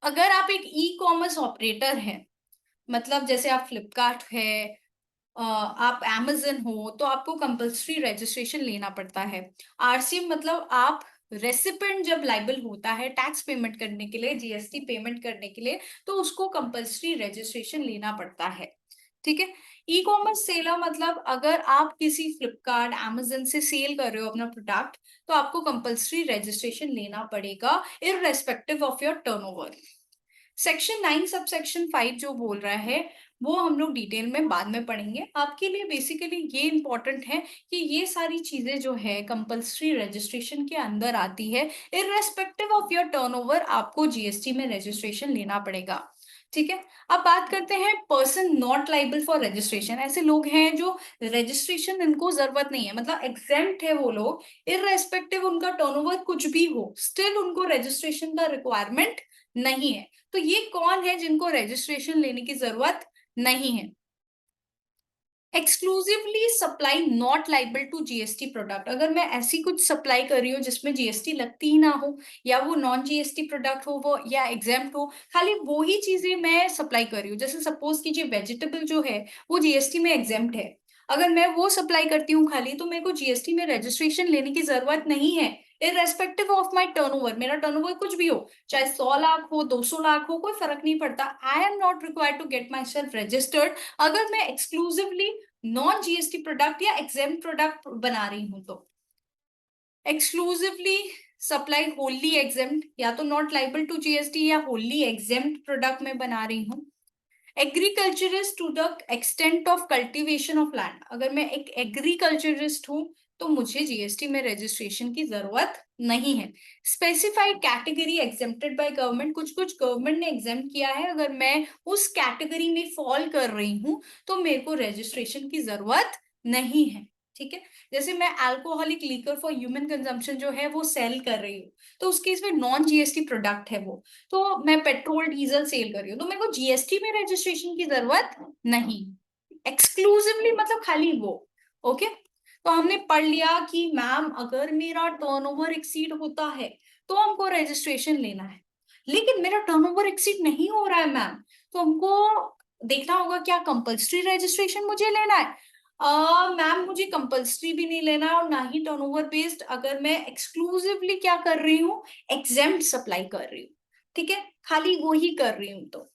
अगर आप एक ई कॉमर्स ऑपरेटर हैं, मतलब जैसे आप फ्लिपकार्ट है, आप अमेजन हो, तो आपको कंपल्सरी रजिस्ट्रेशन लेना पड़ता है। आरसीएम मतलब आप रेसिपेंट जब लाइबल होता है टैक्स पेमेंट करने के लिए, जीएसटी पेमेंट करने के लिए, तो उसको कंपल्सरी रजिस्ट्रेशन लेना पड़ता है। ठीक है। ई कॉमर्स सेलर मतलब अगर आप किसी फ्लिपकार्ट अमेजन से सेल कर रहे हो अपना प्रोडक्ट, तो आपको कंपल्सरी रजिस्ट्रेशन लेना पड़ेगा irrespective of your turnover. Section 9 sub section 5 जो बोल रहा है वो हम लोग डिटेल में बाद में पढ़ेंगे। आपके लिए बेसिकली ये इंपॉर्टेंट है कि ये सारी चीजें जो है कंपल्सरी रजिस्ट्रेशन के अंदर आती है। इररेस्पेक्टिव ऑफ योर टर्नओवर आपको जीएसटी में रजिस्ट्रेशन लेना पड़ेगा। ठीक है। अब बात करते हैं person not liable for registration. ऐसे लोग हैं जो रजिस्ट्रेशन इनको जरूरत नहीं है, मतलब एग्जेम्प्ट है वो लोग, इररेस्पेक्टिव उनका टर्नओवर कुछ भी हो, स्टिल उनको रजिस्ट्रेशन का रिक्वायरमेंट नहीं है। तो ये कौन है जिनको रजिस्ट्रेशन लेने की जरूरत नहीं है? Exclusively supply not liable to GST product. अगर मैं ऐसी कुछ सप्लाई कर रही हूँ जिसमें जीएसटी लगती ही ना हो, या वो नॉन जीएसटी प्रोडक्ट हो, वो या एग्जाम्प्ट हो, खाली वो ही चीजें मैं सप्लाई कर रही हूँ। जैसे सपोज कीजिए वेजिटेबल जो है वो जीएसटी में एग्जाम्प्ट है, अगर मैं वो सप्लाई करती हूँ खाली, तो मेरे को जीएसटी में रजिस्ट्रेशन लेने की जरूरत नहीं है। इररेस्पेक्टिव ऑफ माई टर्नओवर, मेरा टर्नओवर कुछ भी हो, चाहे 100 लाख हो, 200 लाख हो, कोई फर्क नहीं पड़ता। I am not required to get myself registered अगर मैं एक्सक्लूसिवली नॉन जीएसटी प्रोडक्ट या एग्जेम्प्ट प्रोडक्ट बना रही हूं तो। एक्सक्लूसिवली सप्लाई होली एग्जेम्प्ट, या तो नॉट लाइबल टू जीएसटी या होली एग्जेम्प्ट प्रोडक्ट में बना रही हूँ। Agriculturist to the extent of cultivation of land, अगर मैं एक एग्रीकल्चरिस्ट हूं तो मुझे जीएसटी में रजिस्ट्रेशन की जरूरत नहीं है। Specified category exempted by government, कुछ कुछ गवर्नमेंट ने एग्जेम्प्ट किया है, अगर मैं उस कैटेगरी में फॉल कर रही हूं तो मेरे को रजिस्ट्रेशन की जरूरत नहीं है। ठीक है। जैसे मैं alcoholic liquor for human consumption जो है वो सेल कर रही हूँ, तो उसके इसमें नॉन जीएसटी प्रोडक्ट है वो, तो मैं पेट्रोल डीजल सेल कर रही हूँ, तो मेरे को जीएसटी में रजिस्ट्रेशन की जरूरत नहीं। एक्सक्लूसिवली मतलब खाली वो। ओके। तो हमने पढ़ लिया कि मैम अगर मेरा टर्नओवर एक्सीड होता है तो हमको रजिस्ट्रेशन लेना है, लेकिन मेरा टर्नओवर एक्सीड नहीं हो रहा है मैम, तो हमको देखना होगा क्या कंपल्सरी रजिस्ट्रेशन मुझे लेना है? मैम मुझे कंपल्सरी भी नहीं लेना और ना ही टर्नओवर बेस्ड, अगर मैं एक्सक्लूसिवली क्या कर रही हूँ, एग्जेम्प्ट सप्लाई कर रही हूँ। ठीक है, खाली वो ही कर रही हूँ। तो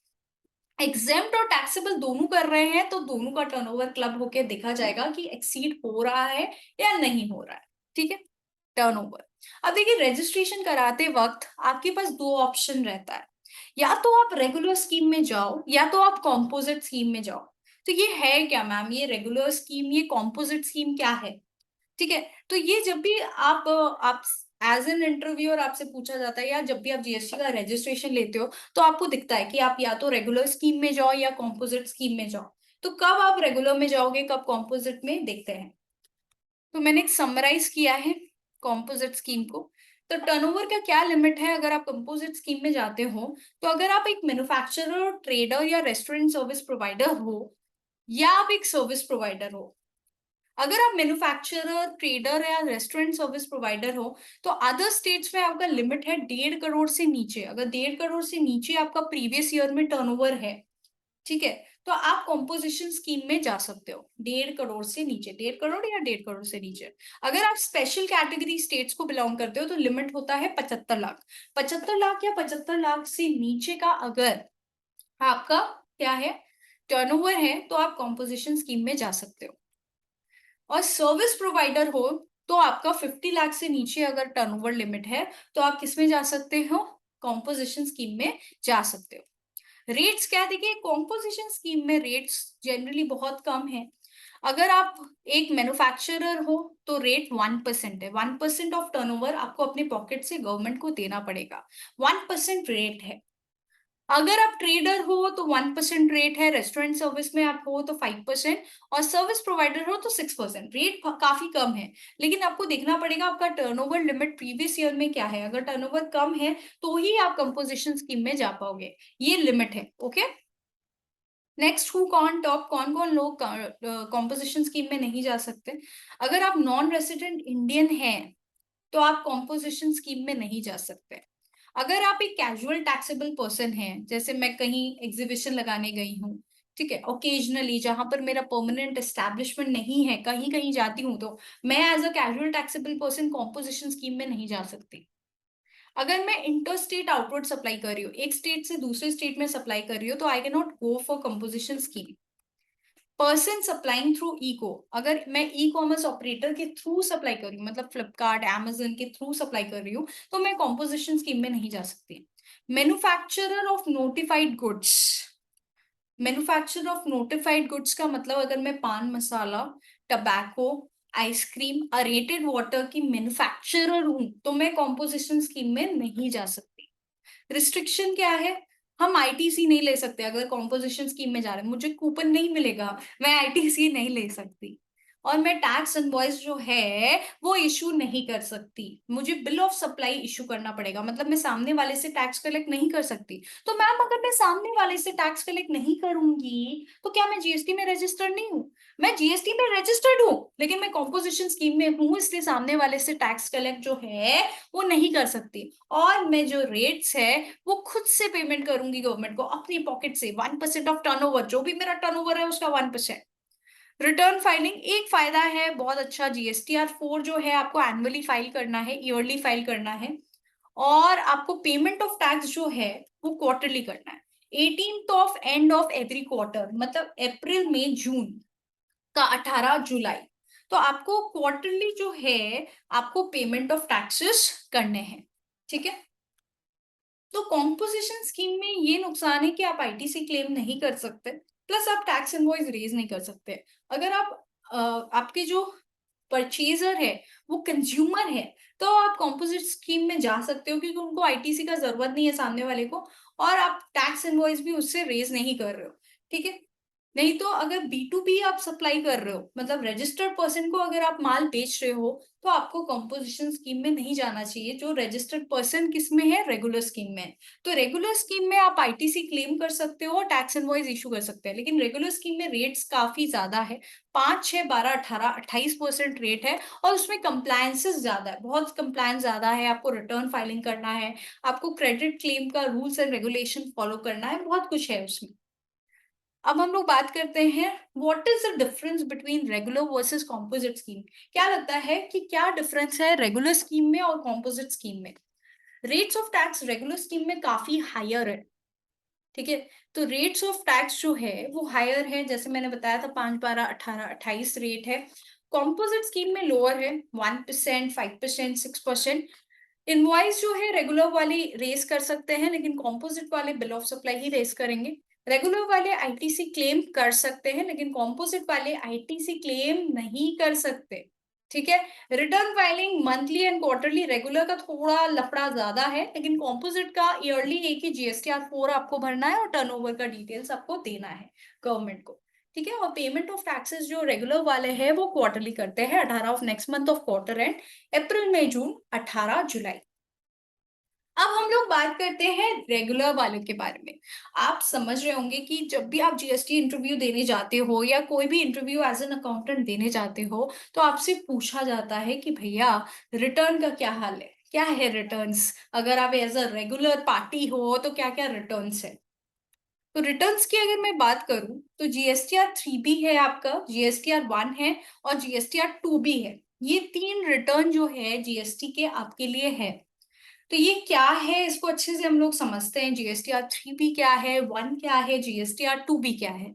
एग्जेम्प्ट और टैक्सेबल दोनों कर रहे हैं तो दोनों का टर्नओवर क्लब होके देखा जाएगा कि एक्सीड हो रहा है या नहीं हो रहा है। ठीक है। टर्नओवर। अब देखिए रजिस्ट्रेशन कराते वक्त आपके पास दो ऑप्शन रहता है, या तो आप रेगुलर स्कीम में जाओ या तो आप कॉम्पोजिट स्कीम में जाओ। तो ये है क्या मैम, ये रेगुलर स्कीम, ये कॉम्पोजिट स्कीम क्या है? ठीक है। तो ये जब भी आप एज एन इंटरव्यूअर आपसे पूछा जाता है, या जब भी आप जीएसटी का रजिस्ट्रेशन लेते हो, तो आपको दिखता है कि आप या तो रेगुलर स्कीम में जाओ या कॉम्पोजिट स्कीम में जाओ। तो कब आप रेगुलर में जाओगे, कब कॉम्पोजिट में, देखते हैं। तो मैंने एक समराइज किया है कॉम्पोजिट स्कीम को। तो टर्नओवर का क्या लिमिट है अगर आप कंपोजिट स्कीम में जाते हो? तो अगर आप एक मैन्युफैक्चरर, ट्रेडर या रेस्टोरेंट सर्विस प्रोवाइडर हो, या आप एक सर्विस प्रोवाइडर हो, अगर आप मैन्युफैक्चरर, ट्रेडर या रेस्टोरेंट सर्विस प्रोवाइडर हो, तो अदर स्टेट्स में आपका लिमिट है 1.5 करोड़ से नीचे। अगर 1.5 करोड़ से नीचे आपका प्रीवियस ईयर में टर्नओवर है, ठीक है, तो आप कॉम्पोजिशन स्कीम में जा सकते हो। 1.5 करोड़ से नीचे, 1.5 करोड़ या 1.5 करोड़ से नीचे। अगर आप स्पेशल कैटेगरी स्टेट्स को बिलोंग करते हो तो लिमिट होता है 75 लाख। 75 लाख या 75 लाख से नीचे का अगर आपका क्या है, टर्नओवर है, तो आप कॉम्पोजिशन स्कीम में जा सकते हो। और सर्विस प्रोवाइडर हो तो आपका 50 लाख से नीचे अगर टर्नओवर लिमिट है तो आप किस में जा सकते हो, कॉम्पोजिशन स्कीम में जा सकते हो। रेट्स क्या, देखिए कॉम्पोजिशन स्कीम में रेट्स जनरली बहुत कम है। अगर आप एक मैन्युफैक्चरर हो तो रेट 1% है। 1% ऑफ टर्नओवर आपको अपने पॉकेट से गवर्नमेंट को देना पड़ेगा। 1% रेट है। अगर आप ट्रेडर हो तो 1% रेट है, रेस्टोरेंट सर्विस में आप हो तो 5%, और सर्विस प्रोवाइडर हो तो 6%। रेट काफी कम है, लेकिन आपको देखना पड़ेगा आपका टर्नओवर लिमिट प्रीवियस ईयर में क्या है। अगर टर्नओवर कम है तो ही आप कंपोजिशन स्कीम में जा पाओगे, ये लिमिट है। ओके। नेक्स्ट हु कॉन टॉप, कौन कौन लोग कॉम्पोजिशन स्कीम में नहीं जा सकते। अगर आप नॉन रेसिडेंट इंडियन हैं तो आप कॉम्पोजिशन स्कीम में नहीं जा सकते। अगर आप एक कैजुअल टैक्सेबल पर्सन हैं, जैसे मैं कहीं एग्जीबिशन लगाने गई हूँ, ठीक है, ओकेजनली जहां पर मेरा परमानेंट एस्टैब्लिशमेंट नहीं है, कहीं कहीं जाती हूँ, तो मैं as a casual taxable person composition scheme में नहीं जा सकती। अगर मैं इंटर स्टेट आउटवर्ड सप्लाई कर रही हूँ, एक स्टेट से दूसरे स्टेट में सप्लाई कर रही हूँ, तो I can not go for composition scheme. Person supplying through eco, अगर मैं ई कॉमर्स ऑपरेटर के थ्रू सप्लाई कर रही हूँ, मतलब फ्लिपकार्ट अमेजन के थ्रू सप्लाई कर रही हूँ, तो मैं कॉम्पोजिशन स्कीम में नहीं जा सकती। Manufacturer of notified goods, manufacturer of notified goods का मतलब अगर मैं पान मसाला, टबैको, आइसक्रीम, अरेटेड वाटर की मैन्युफैक्चरर हूं, तो मैं कॉम्पोजिशन स्कीम में नहीं जा सकती। रिस्ट्रिक्शन क्या है, हम आईटीसी नहीं ले सकते। अगर कॉम्पोजिशन स्कीम में जा रहे हैं, मुझे कूपन नहीं मिलेगा, मैं आईटीसी नहीं ले सकती। और मैं टैक्स इनवॉइस जो है वो इशू नहीं कर सकती, मुझे बिल ऑफ सप्लाई इशू करना पड़ेगा, मतलब मैं सामने वाले से टैक्स कलेक्ट नहीं कर सकती। तो मैम अगर मैं सामने वाले से टैक्स कलेक्ट नहीं करूंगी तो क्या मैं जीएसटी में रजिस्टर्ड नहीं हूँ? मैं जीएसटी में रजिस्टर्ड हूँ, लेकिन मैं कॉम्पोजिशन स्कीम में हूँ, इसलिए सामने वाले से टैक्स कलेक्ट जो है वो नहीं कर सकती। और मैं जो रेट्स है वो खुद से पेमेंट करूंगी गवर्नमेंट को अपनी पॉकेट से, 1% ऑफ टर्नओवर, जो भी मेरा टर्नओवर है उसका 1%। रिटर्न फाइलिंग एक फायदा है बहुत अच्छा, जीएसटीआर 4 जो है आपको एनुअली फाइल करना है, ईयरली फाइल करना है। और आपको पेमेंट ऑफ टैक्स जो है वो क्वार्टरली करना है, 18th of end of every quarter, मतलब अप्रैल मई जून का 18 जुलाई। तो आपको क्वार्टरली जो है आपको पेमेंट ऑफ टैक्सेस करने हैं, ठीक है। तो कॉम्पोजिशन स्कीम में ये नुकसान है कि आप आईटीसी क्लेम नहीं कर सकते, प्लस आप टैक्स इनवॉइस रेज नहीं कर सकते। अगर आप आपके जो परचेजर है वो कंज्यूमर है, तो आप कॉम्पोजिट स्कीम में जा सकते हो, क्योंकि उनको आईटीसी का जरूरत नहीं है सामने वाले को, और आप टैक्स इनवॉइस भी उससे रेज नहीं कर रहे हो, ठीक है। नहीं तो अगर बी टू बी आप सप्लाई कर रहे हो, मतलब रजिस्टर्ड पर्सन को अगर आप माल बेच रहे हो, तो आपको कंपोजिशन स्कीम में नहीं जाना चाहिए। जो रजिस्टर्ड पर्सन किस में है, रेगुलर स्कीम में। तो रेगुलर स्कीम में आप आईटीसी क्लेम कर सकते हो और टैक्स इनवॉइस इशू कर सकते हैं, लेकिन रेगुलर स्कीम में रेट्स काफी ज्यादा है, 5, 6, 12, 18, 28% रेट है। और उसमें कंप्लायंसेस ज्यादा है, बहुत कंप्लायंस ज्यादा है, आपको रिटर्न फाइलिंग करना है, आपको क्रेडिट क्लेम का रूल्स एंड रेगुलेशन फॉलो करना है, बहुत कुछ है उसमें। अब हम लोग बात करते हैं what is the difference between regular versus composite scheme. क्या लगता है कि क्या डिफरेंस है रेगुलर स्कीम में और कॉम्पोजिट स्कीम में? Rates of tax regular scheme में काफी हायर है, ठीक है। तो रेट्स ऑफ टैक्स जो है वो हायर है, जैसे मैंने बताया था 5, 12, 18, 28 रेट है। कॉम्पोजिट स्कीम में लोअर है, 1%, 5%, 6%। इनवॉइस जो है रेगुलर वाली रेस कर सकते हैं, लेकिन कॉम्पोजिट वाले बिल ऑफ सप्लाई ही रेस करेंगे। रेगुलर वाले आईटीसी क्लेम कर सकते हैं, लेकिन कॉम्पोजिट वाले आईटीसी क्लेम नहीं कर सकते, ठीक है। Return filing monthly and quarterly, regular का थोड़ा लफड़ा ज्यादा है, लेकिन कॉम्पोजिट का ईयरली एक ही जीएसटीआर 4 आपको भरना है और टर्नओवर का डिटेल्स आपको देना है गवर्नमेंट को, ठीक है। और पेमेंट ऑफ टैक्सेस जो रेगुलर वाले हैं वो क्वार्टरली करते हैं, 18 of next month of quarter end, April May June, 18 July. अब हम लोग बात करते हैं रेगुलर वालों के बारे में। आप समझ रहे होंगे कि जब भी आप जीएसटी इंटरव्यू देने जाते हो या कोई भी इंटरव्यू एज एन अकाउंटेंट देने जाते हो, तो आपसे पूछा जाता है कि भैया रिटर्न का क्या हाल है, क्या है रिटर्न्स, अगर आप एज अ रेगुलर पार्टी हो तो क्या क्या रिटर्न्स है। तो रिटर्न्स की अगर मैं बात करूं तो जीएसटीआर 3 भी है आपका, जीएसटीआर 1 है और जीएसटीआर 2 भी है। ये 3 रिटर्न जो है जीएसटी के आपके लिए है। तो ये क्या है, इसको अच्छे से हम लोग समझते हैं। जीएसटीआर 3 भी क्या है, 1 क्या है, जीएसटीआर 2 भी क्या है।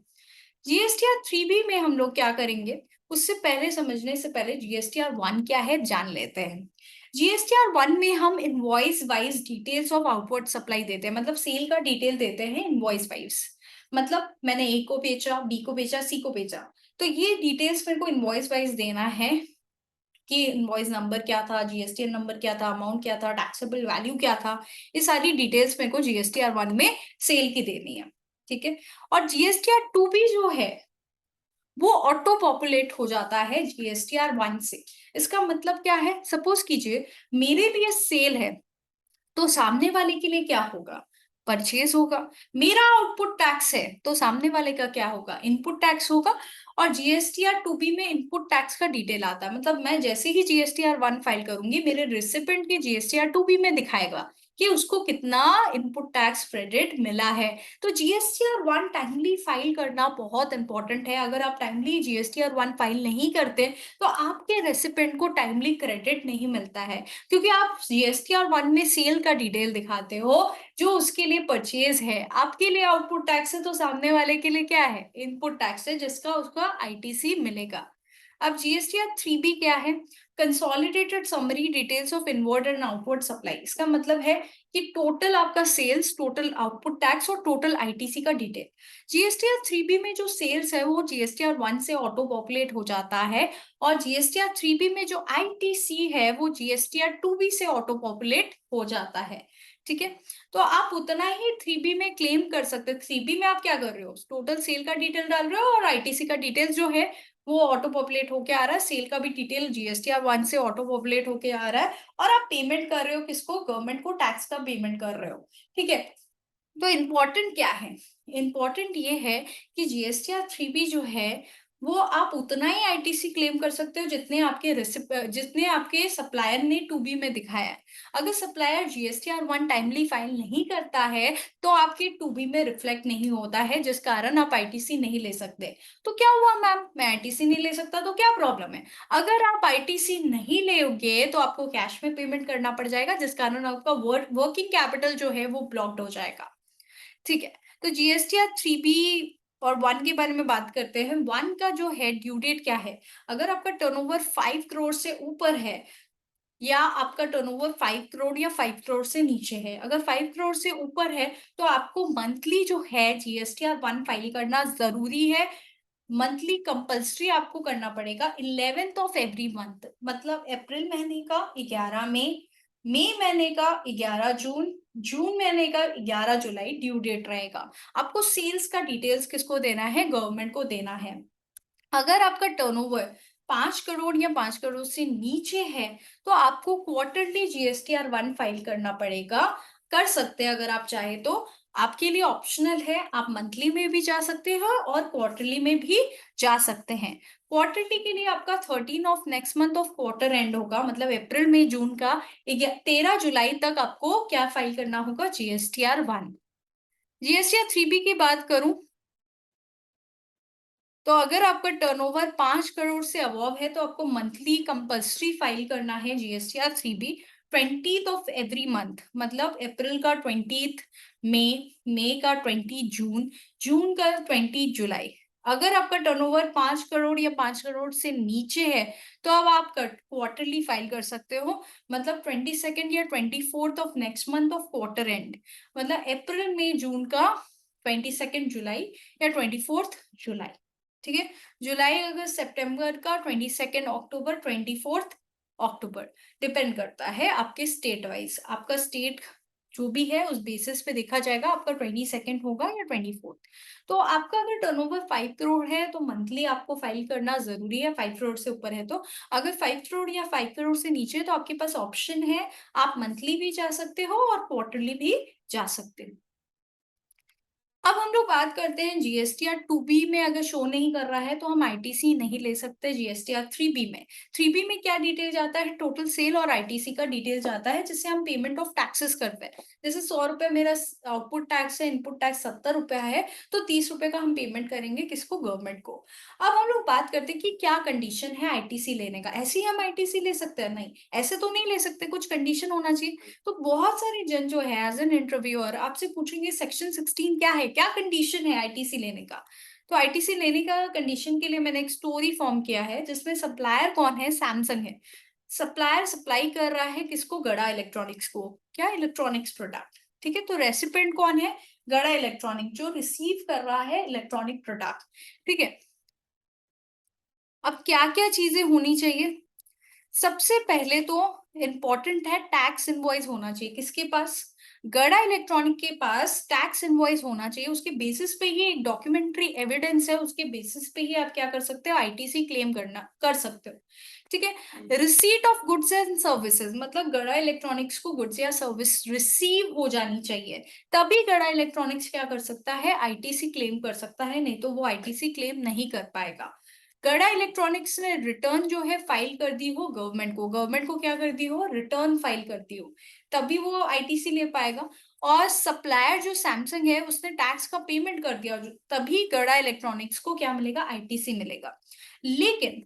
जीएसटीआर 3 भी में हम लोग क्या करेंगे, उससे पहले समझने से पहले जीएसटीआर 1 क्या है जान लेते हैं। जीएसटीआर 1 में हम invoice wise details of outward supply देते हैं, मतलब सेल का डिटेल देते हैं इनवॉइस वाइज। मतलब मैंने ए को बेचा, बी को बेचा, सी को बेचा, तो ये डिटेल्स मेरे को इनवॉइस वाइज देना है कि इनवॉइस नंबर क्या था, जीएसटी नंबर क्या था, अमाउंट क्या था, टैक्सेबल वैल्यू क्या था। ये सारी डिटेल्स मेरे को जीएसटीआर 1 में सेल की देनी है, ठीक है। और जीएसटीआर 2 भी जो है वो ऑटो पॉपुलेट हो जाता है जीएसटीआर 1 से। इसका मतलब क्या है, सपोज कीजिए मेरे लिए सेल है, तो सामने वाले के लिए क्या होगा, परचेज होगा। मेरा आउटपुट टैक्स है तो सामने वाले का क्या होगा, इनपुट टैक्स होगा। और जीएसटीआर 2बी में इनपुट टैक्स का डिटेल आता है, मतलब मैं जैसे ही जीएसटीआर 1 फाइल करूंगी मेरे रिसिपेंट के जीएसटीआर 2बी में दिखाएगा कि उसको कितना इनपुट टैक्स क्रेडिट मिला है। तो जीएसटीआर 1 टाइमली फाइल करना बहुत इंपॉर्टेंट है। अगर आप टाइमली जीएसटीआर 1 फाइल नहीं करते तो आपके रेसिपेंट को टाइमली क्रेडिट नहीं मिलता है, क्योंकि आप जीएसटीआर 1 में सेल का डिटेल दिखाते हो जो उसके लिए परचेज है, आपके लिए आउटपुट टैक्स है, तो सामने वाले के लिए क्या है, इनपुट टैक्स है, जिसका उसका आईटीसी मिलेगा। अब जीएसटीआर 3बी क्या है, consolidated summary details of inward and outward supply. इसका मतलब है कि टोटल आपका सेल्स, टोटल आउटपुट टैक्स और टोटल आईटीसी का डिटेल। जीएसटीआर 3बी में जो सेल्स है वो जीएसटीआर 1 से ऑटो पॉपुलेट हो जाता है, और जीएसटीआर 3बी में जो आईटीसी है वो जीएसटीआर 2बी से ऑटो पॉपुलेट हो जाता है। ठीक है, तो आप उतना ही 3बी में क्लेम कर सकते हो। 3बी में आप क्या कर रहे हो, टोटल सेल का डिटेल डाल रहे हो और आईटीसी का डिटेल जो है वो ऑटो पॉपुलेट होके आ रहा है, सेल का भी डिटेल जीएसटीआर 1 से ऑटो पॉपुलेट होके आ रहा है, और आप पेमेंट कर रहे हो किसको, गवर्नमेंट को टैक्स का पेमेंट कर रहे हो। ठीक है, तो इम्पोर्टेंट क्या है, इम्पोर्टेंट ये है कि जीएसटीआर 3बी जो है वो आप उतना ही आईटीसी क्लेम कर सकते हो जितने आपके सप्लायर ने 2बी में दिखाया है। अगर सप्लायर जीएसटीआर 1 टाइमली फाइल नहीं करता है तो आपके 2बी में रिफ्लेक्ट नहीं होता है, जिस कारण आप आईटीसी नहीं ले सकते। तो क्या हुआ मैम, मैं आईटीसी नहीं ले सकता तो क्या प्रॉब्लम है, अगर आप आईटीसी नहीं लोगे तो आपको कैश में पेमेंट करना पड़ जाएगा, जिस कारण आपका वर्किंग कैपिटल जो है वो ब्लॉक्ड हो जाएगा। ठीक है, तो जीएसटीआर 3बी और 1 के बारे में बात करते हैं। 1 का जो है ड्यू डेट क्या है, अगर आपका टर्नओवर 5 करोड़ से ऊपर है या आपका टर्नओवर 5 करोड़ या 5 करोड़ से नीचे है, अगर 5 करोड़ से ऊपर है तो आपको मंथली जो है जीएसटीआर 1 फाइल करना जरूरी है। मंथली कंपल्सरी आपको करना पड़ेगा 11th ऑफ एवरी मंथ, मतलब अप्रैल महीने का 11 मई महीने का 11 जून, जून महीने का 11 जुलाई ड्यू डेट रहेगा। आपको सेल्स का डिटेल्स किसको देना है, गवर्नमेंट को देना है। अगर आपका टर्नओवर 5 करोड़ या 5 करोड़ से नीचे है तो आपको क्वार्टरली जीएसटीआर 1 फाइल करना पड़ेगा। कर सकते हैं अगर आप चाहे तो, आपके लिए ऑप्शनल है, आप मंथली में भी जा सकते हो और क्वार्टरली में भी जा सकते हैं। क्वार्टरली के लिए आपका 13 of next month of quarter and होगा, मतलब अप्रैल मई जून का 13 जुलाई तक आपको क्या फाइल करना होगा, जीएसटीआर 1। जीएसटीआर 3बी की बात करूं तो अगर आपका टर्नओवर 5 करोड़ से अबव है तो आपको मंथली कंपल्सरी फाइल करना है जीएसटीआर 3बी 20th ऑफ एवरी मंथ, मतलब अप्रैल का 20th, मई का 20 जून, जून का 20 जुलाई। अगर आपका टर्नओवर 5 करोड़ या 5 करोड़ से नीचे है तो अब आप क्वार्टरली फाइल कर सकते हो, मतलब 22nd या 24th of next month of quarter and, मतलब अप्रैल मई जून का 22nd जुलाई या 24th जुलाई। ठीक है, जुलाई अगस्त सितंबर का 22nd अक्टूबर 24th अक्टूबर, डिपेंड करता है आपके स्टेट वाइज, आपका स्टेट जो भी है उस बेसिस पे देखा जाएगा आपका 22nd होगा या 24th। तो आपका अगर टर्नओवर 5 करोड़ है तो मंथली आपको फाइल करना जरूरी है, 5 करोड़ से ऊपर है तो। अगर 5 करोड़ या 5 करोड़ से नीचे है तो आपके पास ऑप्शन है, आप मंथली भी जा सकते हो और क्वार्टरली भी जा सकते हो। अब हम लोग बात करते हैं जीएसटीआर 2बी में अगर शो नहीं कर रहा है तो हम आईटीसी नहीं ले सकते जीएसटीआर 3बी में। 3बी में क्या डिटेल जाता है, टोटल सेल और आईटीसी का डिटेल जाता है, जिससे हम पेमेंट ऑफ टैक्सेस करते हैं। जैसे 100 रुपए मेरा आउटपुट टैक्स है, इनपुट टैक्स 70 रुपया है, तो 30 रुपए का हम पेमेंट करेंगे किसको, गवर्नमेंट को। अब हम लोग बात करते हैं कि क्या कंडीशन है आईटीसी लेने का, ऐसे ही हम आईटीसी ले सकते हैं, नहीं ऐसे तो नहीं ले सकते, कुछ कंडीशन होना चाहिए। तो बहुत सारे जन जो है एज एन इंटरव्यूअर आपसे पूछेंगे सेक्शन 16 क्या है, क्या कंडीशन है आईटीसी लेने का। तो आईटीसी लेने का कंडीशन के लिए मैंने एक स्टोरी फॉर्म किया है, जिसमें सप्लायर कौन है, सैमसंग है। सप्लायर सप्लाई कर रहा है किसको, गड़ा इलेक्ट्रॉनिक्स को, क्या इलेक्ट्रॉनिक्स प्रोडक्ट। ठीक है, तो रेसिपेंट कौन है, गड़ा इलेक्ट्रॉनिक, जो रिसीव कर रहा है इलेक्ट्रॉनिक प्रोडक्ट। ठीक है, अब क्या क्या चीजें होनी चाहिए, सबसे पहले तो इम्पोर्टेंट है टैक्स इनवॉइस होना चाहिए, किसके पास, गड़ा इलेक्ट्रॉनिक के पास टैक्स इनवॉइस होना चाहिए। उसके बेसिस पे ही एक डॉक्यूमेंट्री एविडेंस है, उसके बेसिस पे ही आप क्या कर सकते हो, आईटीसी क्लेम करना कर सकते हो। ठीक है। Receipt of goods and services मतलब गड़ा इलेक्ट्रॉनिक्स को गुड्स या सर्विस रिसीव हो जानी चाहिए, तभी गड़ा इलेक्ट्रॉनिक्स क्या कर सकता है, आईटीसी क्लेम कर सकता है, नहीं तो वो आईटीसी क्लेम नहीं कर पाएगा। गड़ा इलेक्ट्रॉनिक्स ने रिटर्न जो है फाइल कर दी हो गवर्नमेंट को क्या कर दी हो, रिटर्न फाइल कर दी हो, तभी वो आईटीसी ले पाएगा। और सप्लायर जो सैमसंग है उसने टैक्स का पेमेंट कर दिया, तभी गड़ा इलेक्ट्रॉनिक्स को क्या मिलेगा, आईटीसी मिलेगा। लेकिन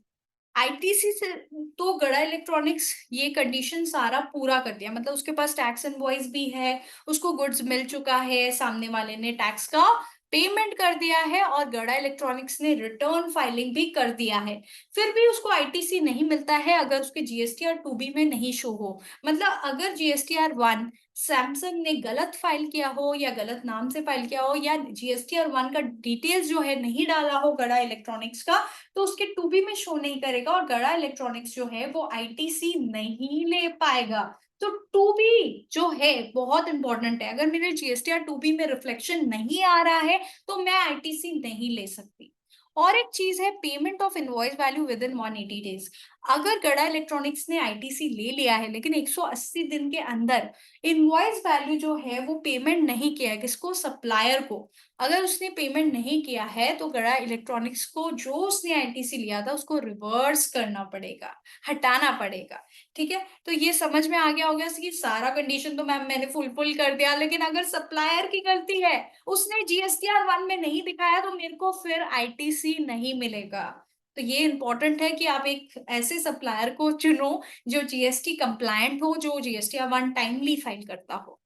आईटीसी से तो गड़ा इलेक्ट्रॉनिक्स ये कंडीशन सारा पूरा कर दिया, मतलब उसके पास टैक्स इनवॉइस भी है, उसको गुड्स मिल चुका है, सामने वाले ने टैक्स का पेमेंट कर दिया है और गड़ा इलेक्ट्रॉनिक्स ने रिटर्न फाइलिंग भी कर दिया है, फिर भी उसको आईटीसी नहीं मिलता है अगर उसके जीएसटीआर 2B में नहीं शो हो। मतलब अगर जीएसटीआर 1 सैमसंग ने गलत फाइल किया हो या गलत नाम से फाइल किया हो या जीएसटीआर 1 का डिटेल्स जो है नहीं डाला हो गड़ा इलेक्ट्रॉनिक्स का, तो उसके 2B में शो नहीं करेगा और गड़ा इलेक्ट्रॉनिक्स जो है वो आईटीसी नहीं ले पाएगा। तो 2B जो है बहुत इंपॉर्टेंट है, अगर मेरे जीएसटीआर 2B में रिफ्लेक्शन नहीं आ रहा है तो मैं आईटीसी नहीं ले सकती। और एक चीज है payment of invoice value with in 180 days. अगर गड़ा इलेक्ट्रॉनिक्स ने आईटीसी ले लिया है लेकिन 180 दिन के अंदर इनवॉइस वैल्यू जो है वो पेमेंट नहीं किया है, किसको, सप्लायर को, अगर उसने पेमेंट नहीं किया है तो गड़ा इलेक्ट्रॉनिक्स को जो उसने आईटीसी लिया था उसको रिवर्स करना पड़ेगा, हटाना पड़ेगा। ठीक है, तो ये समझ में आ गया होगा कि सारा कंडीशन तो मैम मैंने फुलफिल कर दिया, लेकिन अगर सप्लायर की गलती है, उसने जीएसटीआर 1 में नहीं दिखाया तो मेरे को फिर आईटीसी नहीं मिलेगा। तो ये इंपॉर्टेंट है कि आप एक ऐसे सप्लायर को चुनो जो जीएसटी कंप्लायंट हो, जो जीएसटीआर 1 टाइमली फाइल करता हो।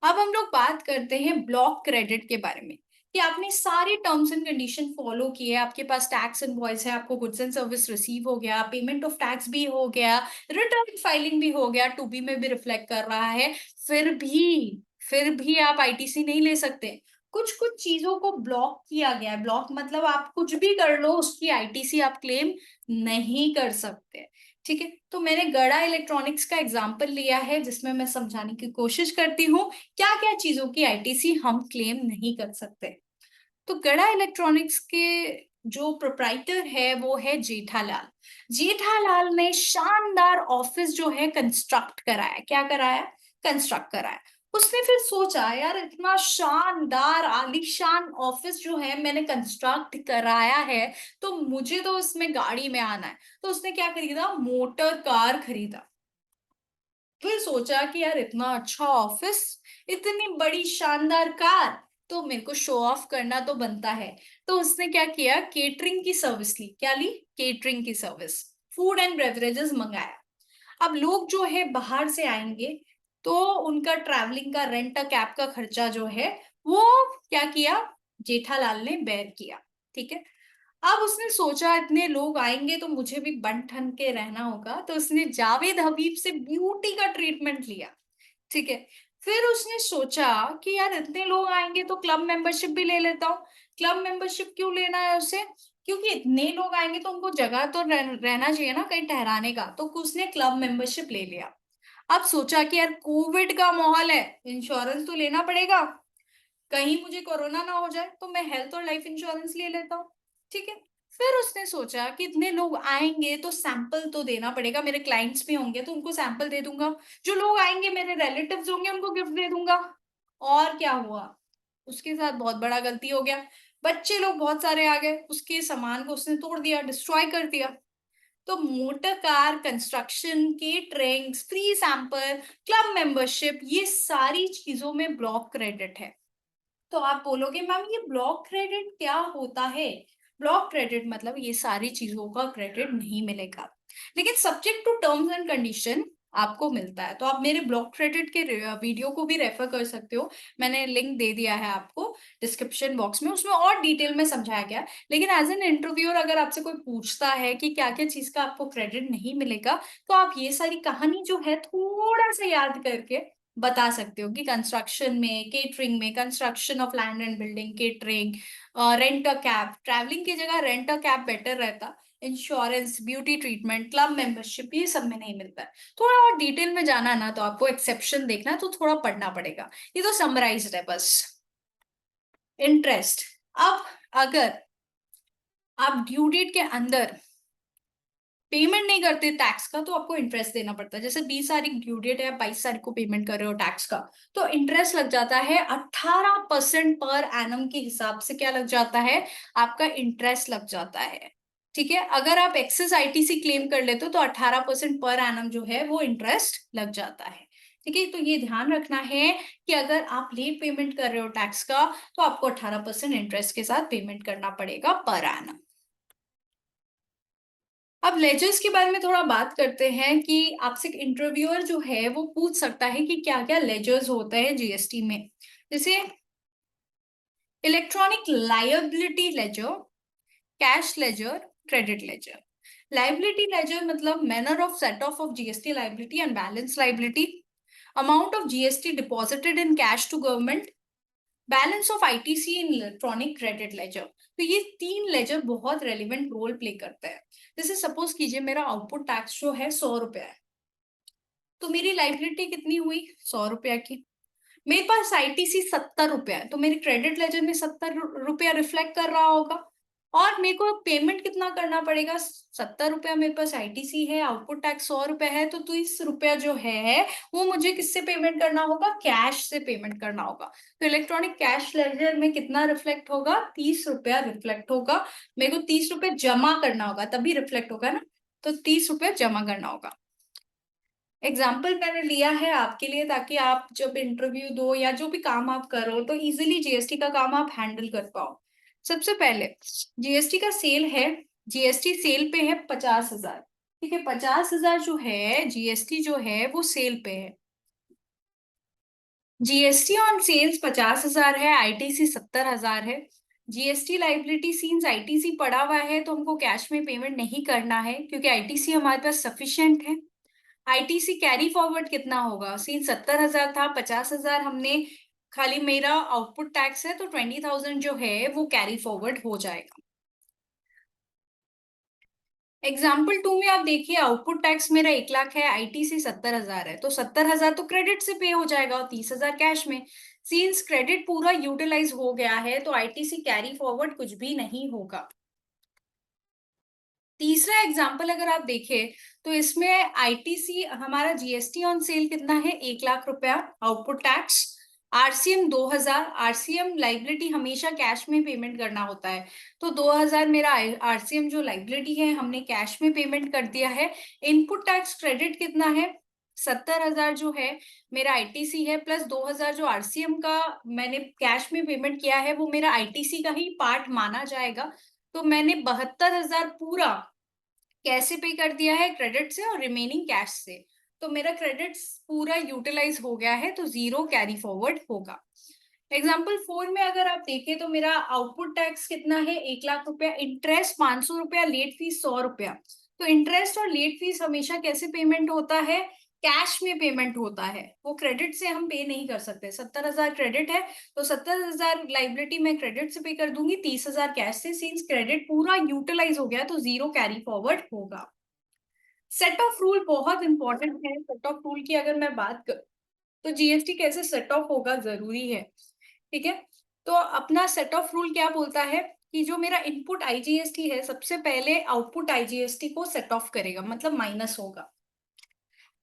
अब हम लोग बात करते हैं ब्लॉक क्रेडिट के बारे में, कि आपने सारी टर्म्स एंड कंडीशन फॉलो किए, आपके पास टैक्स इनवॉइस है, आपको गुड्स एंड सर्विस रिसीव हो गया, पेमेंट ऑफ टैक्स भी हो गया, रिटर्न फाइलिंग भी हो गया, 2B में भी रिफ्लेक्ट कर रहा है, फिर भी आप आईटीसी नहीं ले सकते। कुछ कुछ चीजों को ब्लॉक किया गया है, ब्लॉक मतलब आप कुछ भी कर लो उसकी आईटीसी आप क्लेम नहीं कर सकते। ठीक है, तो मैंने गड़ा इलेक्ट्रॉनिक्स का एग्जाम्पल लिया है जिसमें मैं समझाने की कोशिश करती हूँ क्या क्या चीजों की आईटीसी हम क्लेम नहीं कर सकते। तो गड़ा इलेक्ट्रॉनिक्स के जो प्रोप्राइटर है वो है जेठालाल। जेठालाल ने शानदार ऑफिस जो है कंस्ट्रक्ट कराया, क्या कराया, कंस्ट्रक्ट कराया। उसने फिर सोचा यार इतना शानदार आलीशान ऑफिस जो है मैंने कंस्ट्रक्ट कराया है, तो मुझे तो इसमें गाड़ी में आना है। तो उसने क्या खरीदा, मोटर कार खरीदा। फिर सोचा कि यार इतना अच्छा ऑफिस, इतनी बड़ी शानदार कार, तो मेरे को शो ऑफ करना तो बनता है। तो उसने क्या किया, केटरिंग की सर्विस ली। क्या ली, केटरिंग की सर्विस, फूड एंड बेवरेजेस मंगाया। अब लोग जो है बाहर से आएंगे तो उनका ट्रैवलिंग का रेंट कैब का खर्चा जो है वो क्या किया, जेठालाल ने बेयर किया। ठीक है, अब उसने सोचा इतने लोग आएंगे तो मुझे भी बन ठन के रहना होगा, तो उसने जावेद हबीब से ब्यूटी का ट्रीटमेंट लिया। ठीक है, फिर उसने सोचा कि यार इतने लोग आएंगे तो क्लब मेंबरशिप भी ले लेता हूँ। क्लब मेंबरशिप क्यों लेना है उसे, क्योंकि इतने लोग आएंगे तो उनको जगह तो रहना चाहिए ना कहीं ठहराने का, तो उसने क्लब मेंबरशिप ले लिया। अब सोचा कि यार कोविड का माहौल है, इंश्योरेंस तो लेना पड़ेगा, कहीं मुझे कोरोना ना हो जाए तो मैं हेल्थ और लाइफ इंश्योरेंस ले लेता हूँ। ठीक है, फिर उसने सोचा कि इतने लोग आएंगे तो सैंपल तो देना पड़ेगा, मेरे क्लाइंट्स भी होंगे तो उनको सैंपल दे दूंगा, जो लोग आएंगे मेरे रिलेटिव्स होंगे उनको गिफ्ट दे दूंगा। और क्या हुआ, उसके साथ बहुत बड़ा गलती हो गया, बच्चे लोग बहुत सारे आ गए, उसके सामान को उसने तोड़ दिया, डिस्ट्रॉय कर दिया। तो motor car construction, catering, free sample, club membership, ये सारी चीजों में ब्लॉक क्रेडिट है। तो आप बोलोगे मैम ये ब्लॉक क्रेडिट क्या होता है, ब्लॉक क्रेडिट मतलब ये सारी चीजों का क्रेडिट नहीं मिलेगा, लेकिन subject to terms and condition आपको मिलता है। तो आप मेरे ब्लॉक क्रेडिट के वीडियो को भी रेफर कर सकते हो, मैंने लिंक दे दिया है आपको डिस्क्रिप्शन बॉक्स में, उसमें और डिटेल में समझाया गया है। लेकिन एज एन इंटरव्यूअर अगर आपसे कोई पूछता है कि क्या क्या चीज का आपको क्रेडिट नहीं मिलेगा, तो आप ये सारी कहानी जो है थोड़ा सा याद करके बता सकते हो कि कंस्ट्रक्शन में, केटरिंग में, construction of land and building, catering, rent a cab, travelling की जगह रेंट अ कैब बेटर रहता, insurance, beauty treatment, club membership, ये सब में नहीं मिलता है। थोड़ा और डिटेल में जाना है ना तो आपको एक्सेप्शन देखना है तो थोड़ा पढ़ना पड़ेगा, ये तो समराइज्ड है बस। इंटरेस्ट, अब अगर आप ड्यू डेट के अंदर पेमेंट नहीं करते टैक्स का तो आपको इंटरेस्ट देना पड़ता है। जैसे 20 तारीख ड्यू डेट है, 22 तारीख को पेमेंट कर रहे हो टैक्स का, तो इंटरेस्ट लग जाता है 18% पर एनम के हिसाब से। क्या लग जाता है? आपका इंटरेस्ट लग जाता है। ठीक है, अगर आप एक्सेस आईटीसी क्लेम कर लेते हो तो 18% पर एनम जो है वो इंटरेस्ट लग जाता है। ठीक है, तो ये ध्यान रखना है कि अगर आप लेट पेमेंट कर रहे हो टैक्स का तो आपको 18% इंटरेस्ट के साथ पेमेंट करना पड़ेगा पर एनम। अब लेजर्स के बारे में थोड़ा बात करते हैं कि आपसे इंटरव्यूअर जो है वो पूछ सकता है कि क्या क्या लेजर्स होते हैं जीएसटी में। जैसे electronic liability ledger, cash ledger, credit ledger. Liability ledger मतलब manner of set off GST liability and balance liability, amount of GST deposited in cash to government, balance of ITC in electronic credit ledger. तो ये तीन laser बहुत relevant role play करते हैं। जैसे suppose कीजिए मेरा आउटपुट टैक्स जो है 100 रुपया है, तो मेरी लाइबिलिटी कितनी हुई? 100 रुपया की। मेरे पास आईटीसी 70 रुपया है, तो मेरे क्रेडिट लेजर में 70 रुपया रिफ्लेक्ट कर रहा होगा। और मेरे को पेमेंट कितना करना पड़ेगा? 70 रुपया मेरे पास आईटीसी है, आउटपुट टैक्स 100 रुपया है, तो 30 रुपया जो है वो मुझे किससे पेमेंट करना होगा? कैश से पेमेंट करना होगा। तो इलेक्ट्रॉनिक कैश लेजर में कितना रिफ्लेक्ट होगा? 30 रुपया रिफ्लेक्ट होगा। मेरे को 30 रुपया जमा करना होगा तभी रिफ्लेक्ट होगा ना, तो 30 रुपया जमा करना होगा। एग्जाम्पल मैंने लिया है आपके लिए ताकि आप जब इंटरव्यू दो या जो भी काम आप करो तो इजीली जीएसटी का काम आप हैंडल कर पाओ। सबसे पहले जीएसटी का सेल है, जीएसटी सेल पे है 50,000। ठीक है, 50,000 जो है जीएसटी जो है वो सेल पे है। जीएसटी ऑन सेल्स 50,000 है, आईटीसी 70,000 है। जीएसटी लाइबिलिटी सीन्स आईटीसी पड़ा हुआ है तो हमको कैश में पेमेंट नहीं करना है क्योंकि आईटीसी हमारे पास सफिशिएंट है। आईटीसी कैरी फॉरवर्ड कितना होगा? सीन 70,000 था, 50,000 हमने, खाली मेरा आउटपुट टैक्स है तो 20,000 जो है वो कैरी फॉरवर्ड हो जाएगा। एग्जाम्पल 2 में आप देखिए आउटपुट टैक्स मेरा 1 लाख है, आईटीसी 70,000 है, तो 70,000 तो क्रेडिट से पे हो जाएगा और 30,000 कैश में। सीन्स क्रेडिट पूरा यूटिलाइज हो गया है तो आईटीसी कैरी फॉरवर्ड कुछ भी नहीं होगा। तीसरा एग्जाम्पल अगर आप देखें तो इसमें आईटीसी हमारा जीएसटी ऑन सेल कितना है? 1 लाख रुपया, output tax RCM 2,000। RCM liability हमेशा कैश में पेमेंट करना होता है, तो 2,000 मेरा आरसीएम जो लाइबिलिटी है हमने कैश में पेमेंट कर दिया है। इनपुट टैक्स क्रेडिट कितना है? 70,000 जो है मेरा आईटीसी है, प्लस 2,000 जो आरसीएम का मैंने कैश में पेमेंट किया है वो मेरा आईटीसी का ही पार्ट माना जाएगा। तो मैंने 72,000 पूरा कैसे पे कर दिया है? क्रेडिट से और रिमेनिंग कैश से। तो मेरा क्रेडिट पूरा यूटिलाइज हो गया है तो 0 कैरी फॉरवर्ड होगा। एग्जाम्पल 4 में अगर आप देखें तो मेरा आउटपुट टैक्स कितना है? 1 लाख रुपया, इंटरेस्ट 500 रुपया, लेट फीस 100 रुपया। तो इंटरेस्ट और लेट फीस हमेशा कैसे पेमेंट होता है? कैश में पेमेंट होता है, वो क्रेडिट से हम पे नहीं कर सकते। 70,000 क्रेडिट है तो 70,000 लाइबिलिटी मैं क्रेडिट से पे कर दूंगी, 30,000 कैश से। सिंस क्रेडिट पूरा यूटिलाइज हो गया तो 0 कैरी फॉरवर्ड होगा। सेट ऑफ रूल बहुत इंपॉर्टेंट है। सेट ऑफ रूल की अगर मैं बात कर तो जीएसटी कैसे सेट ऑफ होगा जरूरी है। ठीक है, तो अपना सेट ऑफ रूल क्या बोलता है कि जो मेरा इनपुट आईजीएसटी है सबसे पहले आउटपुट आईजीएसटी को सेट ऑफ करेगा, मतलब माइनस होगा।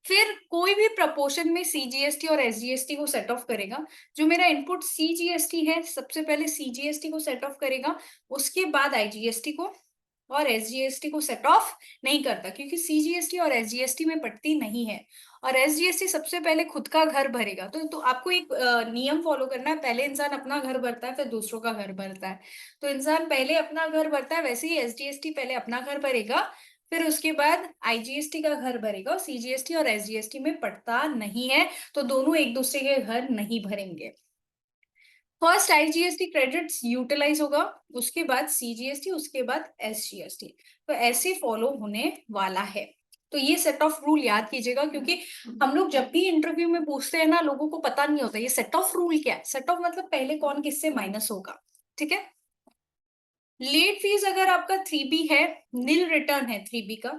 फिर कोई भी प्रपोर्शन में सीजीएसटी और एसजीएसटी को सेट ऑफ करेगा। जो मेरा इनपुट सीजीएसटी है सबसे पहले सीजीएसटी को सेट ऑफ करेगा, उसके बाद आईजीएसटी को, और एसजीएसटी को सेट ऑफ नहीं करता क्योंकि सीजीएसटी और एसजीएसटी में पड़ती नहीं है। और एसजीएसटी सबसे पहले खुद का घर भरेगा। तो आपको एक नियम फॉलो करना है, पहले इंसान अपना घर भरता है फिर दूसरों का घर भरता है। तो इंसान पहले अपना घर भरता है, वैसे ही एसजीएसटी पहले अपना घर भरेगा, फिर उसके बाद आईजीएसटी का घर भरेगा। और सीजीएसटी और एसजीएसटी में पड़ता नहीं है, तो दोनों एक दूसरे के घर नहीं भरेंगे। फर्स्ट आईजीएसटी क्रेडिट्स यूटिलाइज होगा, उसके बाद सीजीएसटी, उसके बाद एसजीएसटी। तो ऐसे फॉलो होने वाला है। तो ये सेट ऑफ रूल याद कीजिएगा क्योंकि हम लोग जब भी इंटरव्यू में पूछते हैं ना, लोगों को पता नहीं होता ये सेट ऑफ रूल क्या है। सेट ऑफ मतलब पहले कौन किससे माइनस होगा। ठीक है, लेट फीस अगर आपका 3B है, नील रिटर्न है 3B का,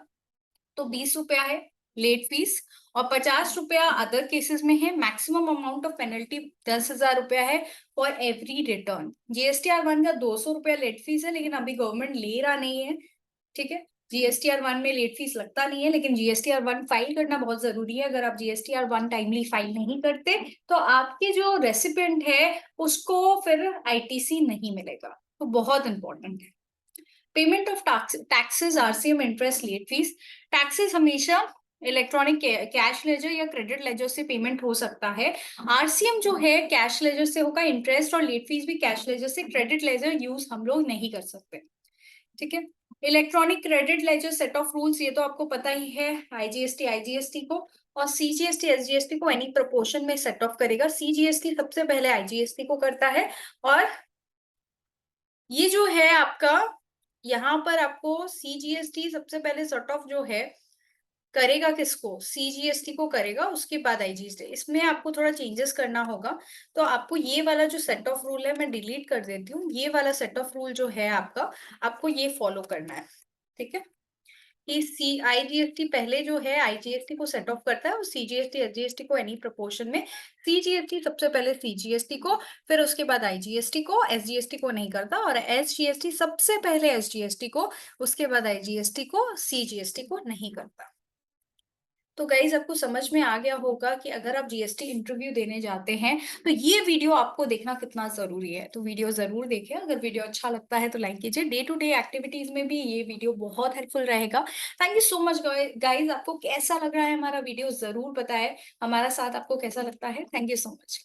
तो 20 रुपया है लेट फीस, और 50 रुपया अदर केसेस में है। मैक्सिमम अमाउंट ऑफ पेनल्टी 10,000 रुपया है for every return. GST R1 का 200 रुपया लेट फीस है, लेकिन अभी गवर्नमेंट ले रहा नहीं है। ठीक है, जीएसटीआर 1 में लेट फीस लगता नहीं है, लेकिन जीएसटीआर 1 फाइल करना बहुत जरूरी है। अगर आप जीएसटीआर 1 टाइमली फाइल नहीं करते तो आपके जो रेसिपिएंट है उसको फिर आईटीसी नहीं मिलेगा, तो बहुत इंपॉर्टेंट है। Payment of taxes, RCM, interest, late fees. Taxes हमेशा इलेक्ट्रॉनिक कैश लेजर या क्रेडिट लेजर से पेमेंट हो सकता है। आरसीएम जो है कैश लेजर से होगा, इंटरेस्ट और लेट फीस भी कैश लेजर से, क्रेडिट लेजर यूज हम लोग नहीं कर सकते। ठीक है। Electronic credit laser set of rules, ये तो आपको पता ही है, आईजीएसटी को और सीजीएसटी एसजीएसटी को एनी प्रोपोर्शन में सेट ऑफ करेगा। सीजीएसटी सबसे पहले आईजीएसटी को करता है, और ये जो है आपका, यहाँ पर आपको सीजीएसटी सबसे पहले सेट ऑफ जो है करेगा किसको, सीजीएसटी को करेगा, उसके बाद आईजीएसटी। इसमें आपको थोड़ा चेंजेस करना होगा, तो आपको ये वाला जो सेट ऑफ रूल है मैं डिलीट कर देती हूँ। ये वाला सेट ऑफ रूल जो है आपका, आपको ये फॉलो करना है। ठीक है, कि सी आईजीएसटी पहले जो है आईजीएसटी को सेट ऑफ करता है, और सीजीएसटी एसजीएसटी को एनी प्रोपोर्शन में। सीजीएसटी सबसे पहले सीजीएसटी को, फिर उसके बाद आईजीएसटी को, एसजीएसटी को नहीं करता, और एसजीएसटी सबसे पहले एसजीएसटी को, उसके बाद आईजीएसटी को, सीजीएसटी को नहीं करता। तो गाइज आपको समझ में आ गया होगा कि अगर आप जीएसटी इंटरव्यू देने जाते हैं तो ये वीडियो आपको देखना कितना जरूरी है। तो वीडियो जरूर देखें। अगर वीडियो अच्छा लगता है तो लाइक कीजिए। डे टू डे एक्टिविटीज में भी ये वीडियो बहुत हेल्पफुल रहेगा। Thank you so much guys. आपको कैसा लग रहा है हमारा वीडियो जरूर बताएं। हमारा साथ आपको कैसा लगता है। Thank you so much.